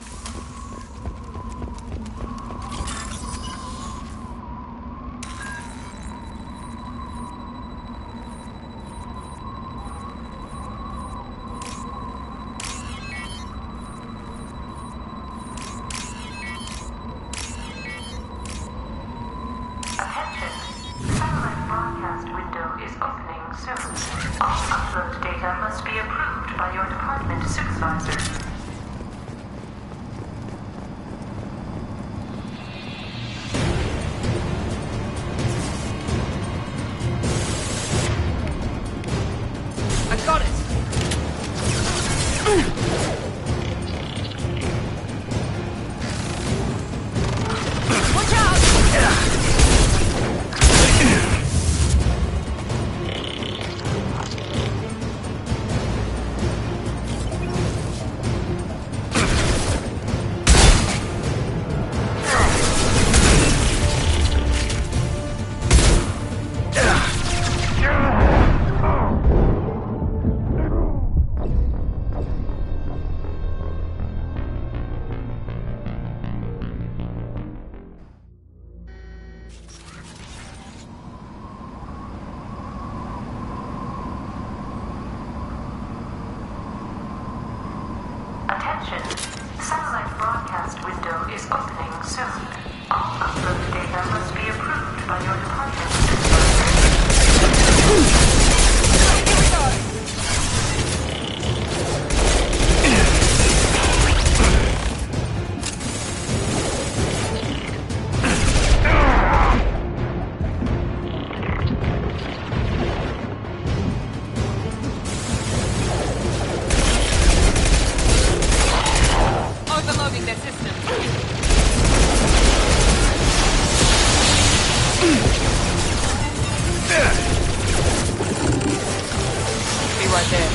Satellite broadcast window is opening soon. All upload data must be approved by your department overloading their system. Be right there.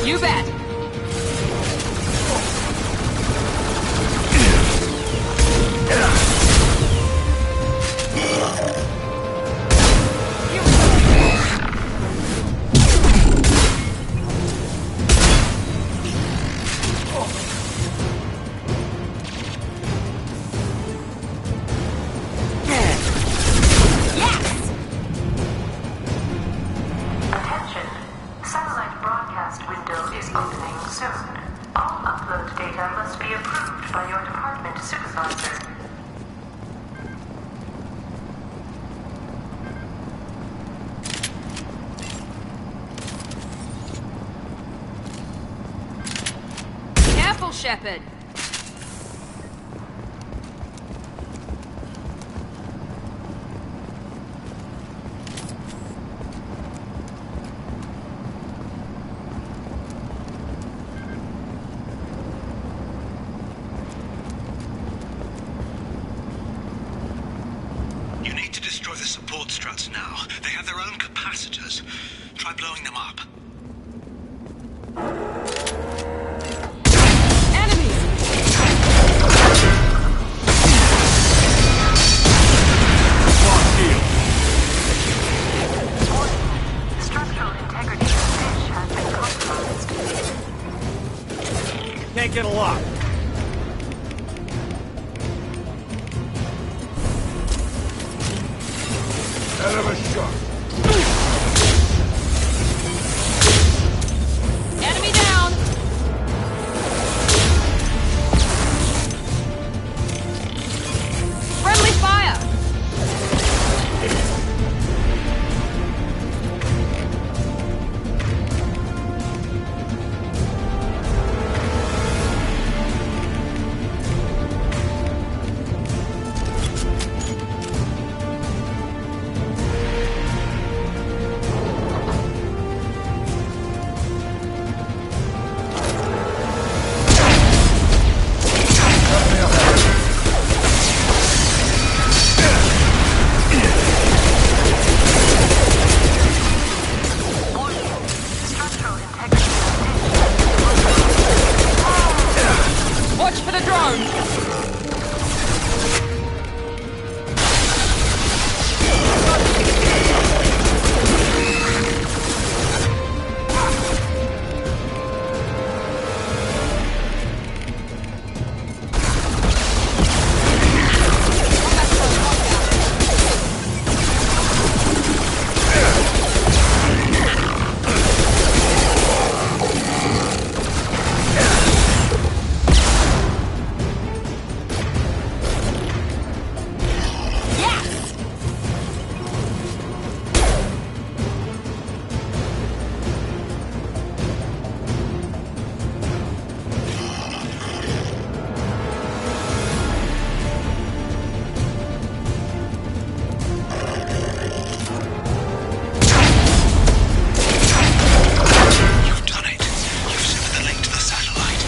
You bet. Shepard. You need to destroy the support struts now. They have their own capacitors. Try blowing them up. Can't get a lock. Hell of a shot. Enemy down! Friendly fire! Watch for the drone! You've done it. You've severed the link to the satellite.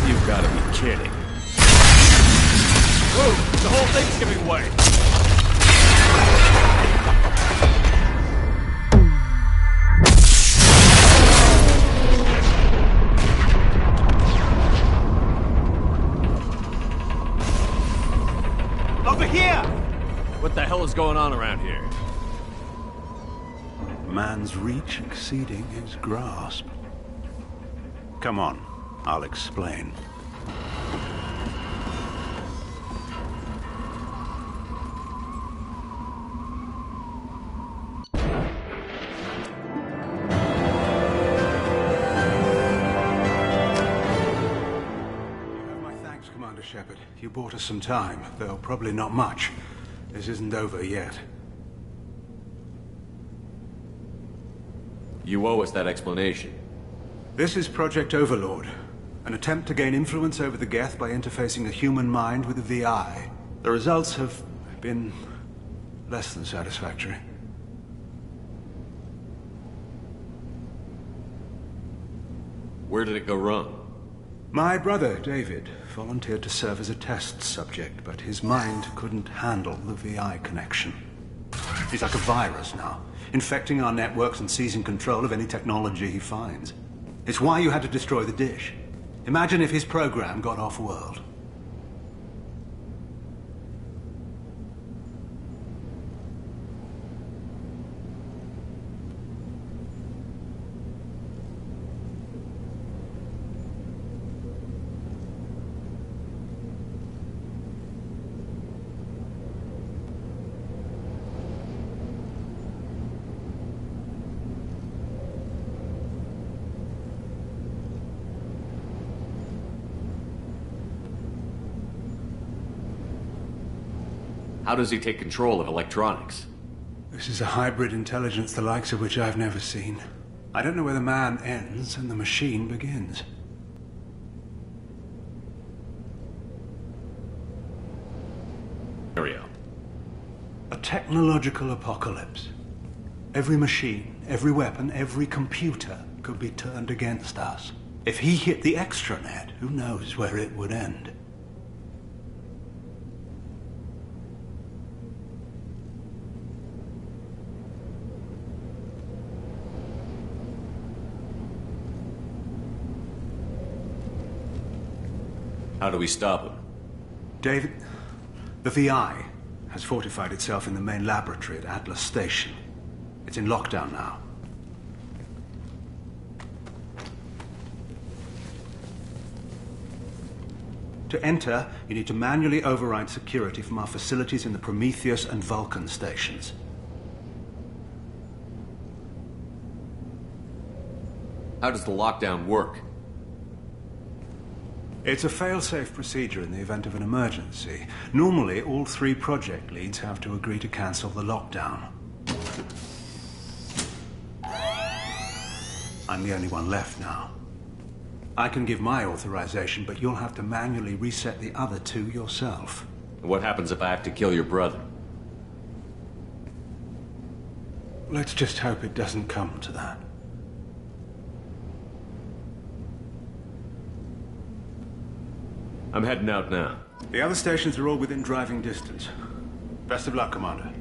You've got to be kidding. Whoa! The whole thing's giving way! Over here! What the hell is going on around here? Man's reach exceeding his grasp. Come on, I'll explain. Commander Shepard. You bought us some time, though probably not much. This isn't over yet. You owe us that explanation. This is Project Overlord, an attempt to gain influence over the Geth by interfacing a human mind with a VI. The results have been less than satisfactory. Where did it go wrong? My brother, David, volunteered to serve as a test subject, but his mind couldn't handle the VI connection. He's like a virus now, infecting our networks and seizing control of any technology he finds. It's why you had to destroy the dish. Imagine if his program got off-world. How does he take control of electronics? This is a hybrid intelligence the likes of which I've never seen. I don't know where the man ends and the machine begins. Ariel. A technological apocalypse. Every machine, every weapon, every computer could be turned against us. If he hit the extranet, who knows where it would end? How do we stop him? David, the VI has fortified itself in the main laboratory at Atlas Station. It's in lockdown now. To enter, you need to manually override security from our facilities in the Prometheus and Vulcan stations. How does the lockdown work? It's a fail-safe procedure in the event of an emergency. Normally, all 3 project leads have to agree to cancel the lockdown. I'm the only one left now. I can give my authorization, but you'll have to manually reset the other 2 yourself. What happens if I have to kill your brother? Let's just hope it doesn't come to that. I'm heading out now. The other stations are all within driving distance. Best of luck, Commander.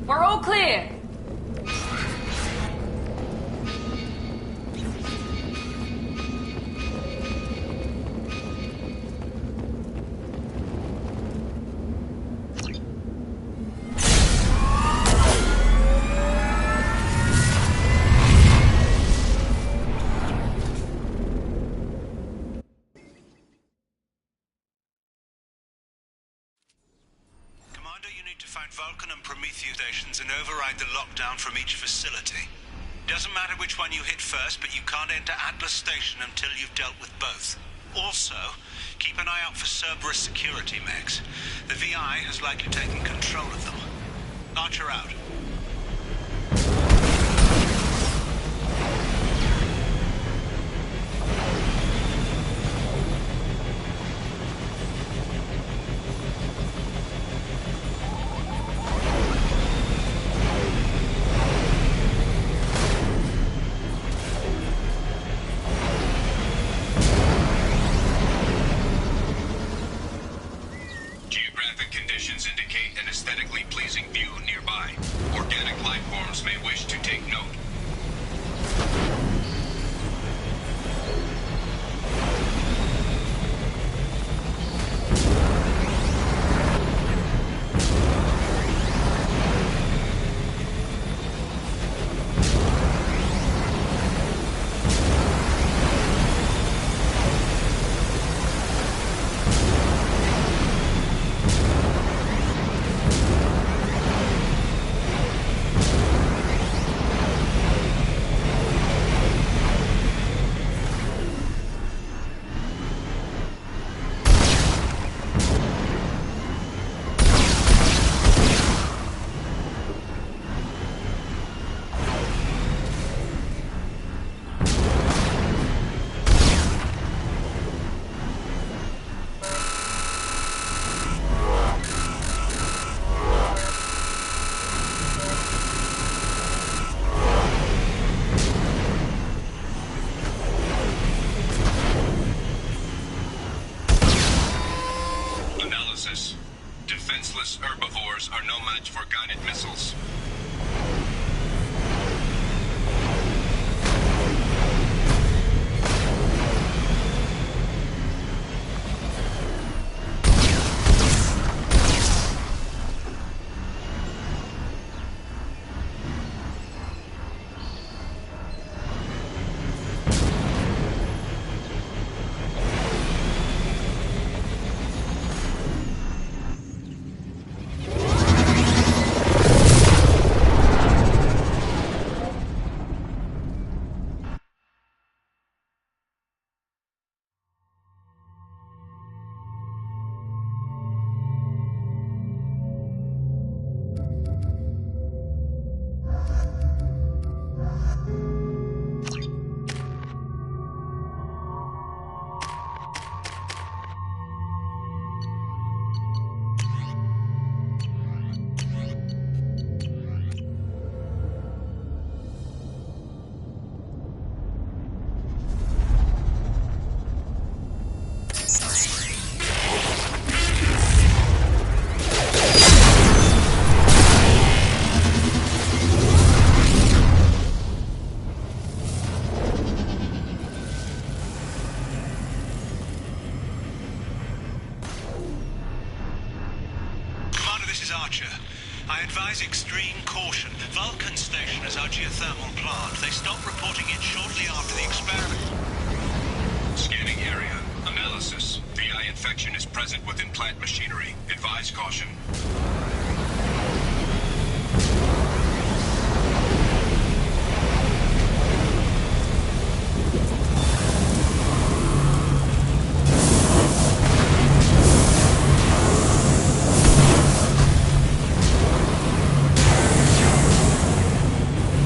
We're all clear! Vulcan and Prometheus stations and override the lockdown from each facility. Doesn't matter which one you hit first, but you can't enter Atlas Station until you've dealt with both. Also, keep an eye out for Cerberus security mechs. The VI has likely taken control of them. Archer out. Defenseless herbivores are no match for guided missiles. I advise extreme caution. Vulcan Station is our geothermal plant. They stopped reporting it shortly after the experiment. Scanning area. Analysis. VI infection is present within plant machinery. Advise caution.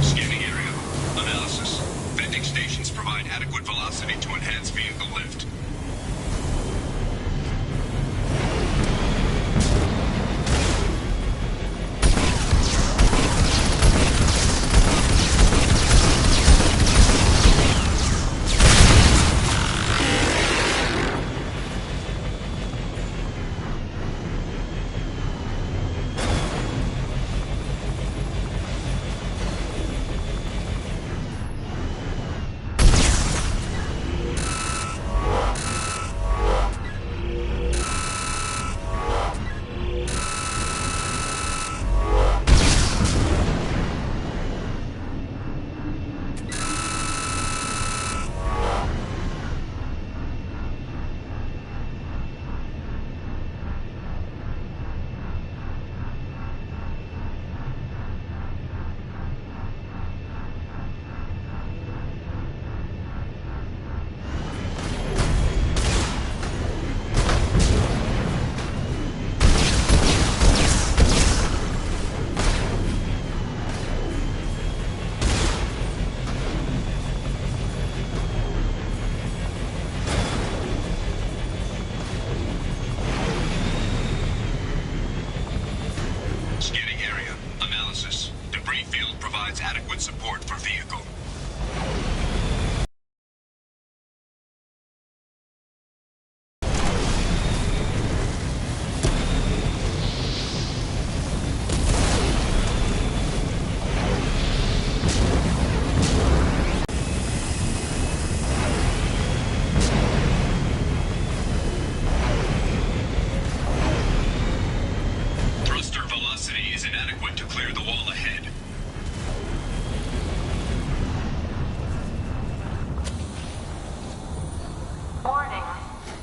Scanning area. Analysis. Vending stations provide adequate velocity to enhance vehicle lift. Scanning area. Analysis. Debris field provides adequate support for vehicle. Thruster velocity is inadequate to clear the wall ahead. Warning.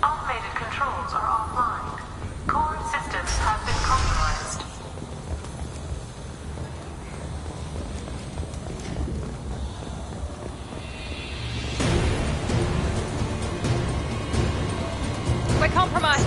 Automated controls are offline. Core systems have been compromised. We're compromised.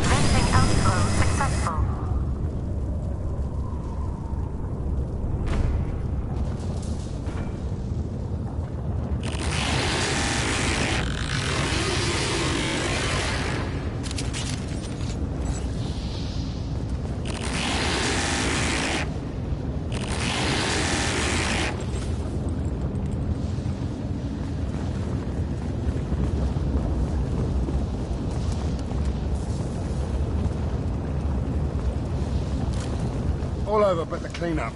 Venting outflow successful. All over but the cleanup.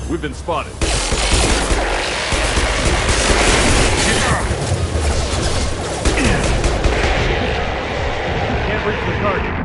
We've been spotted. Can't reach the target.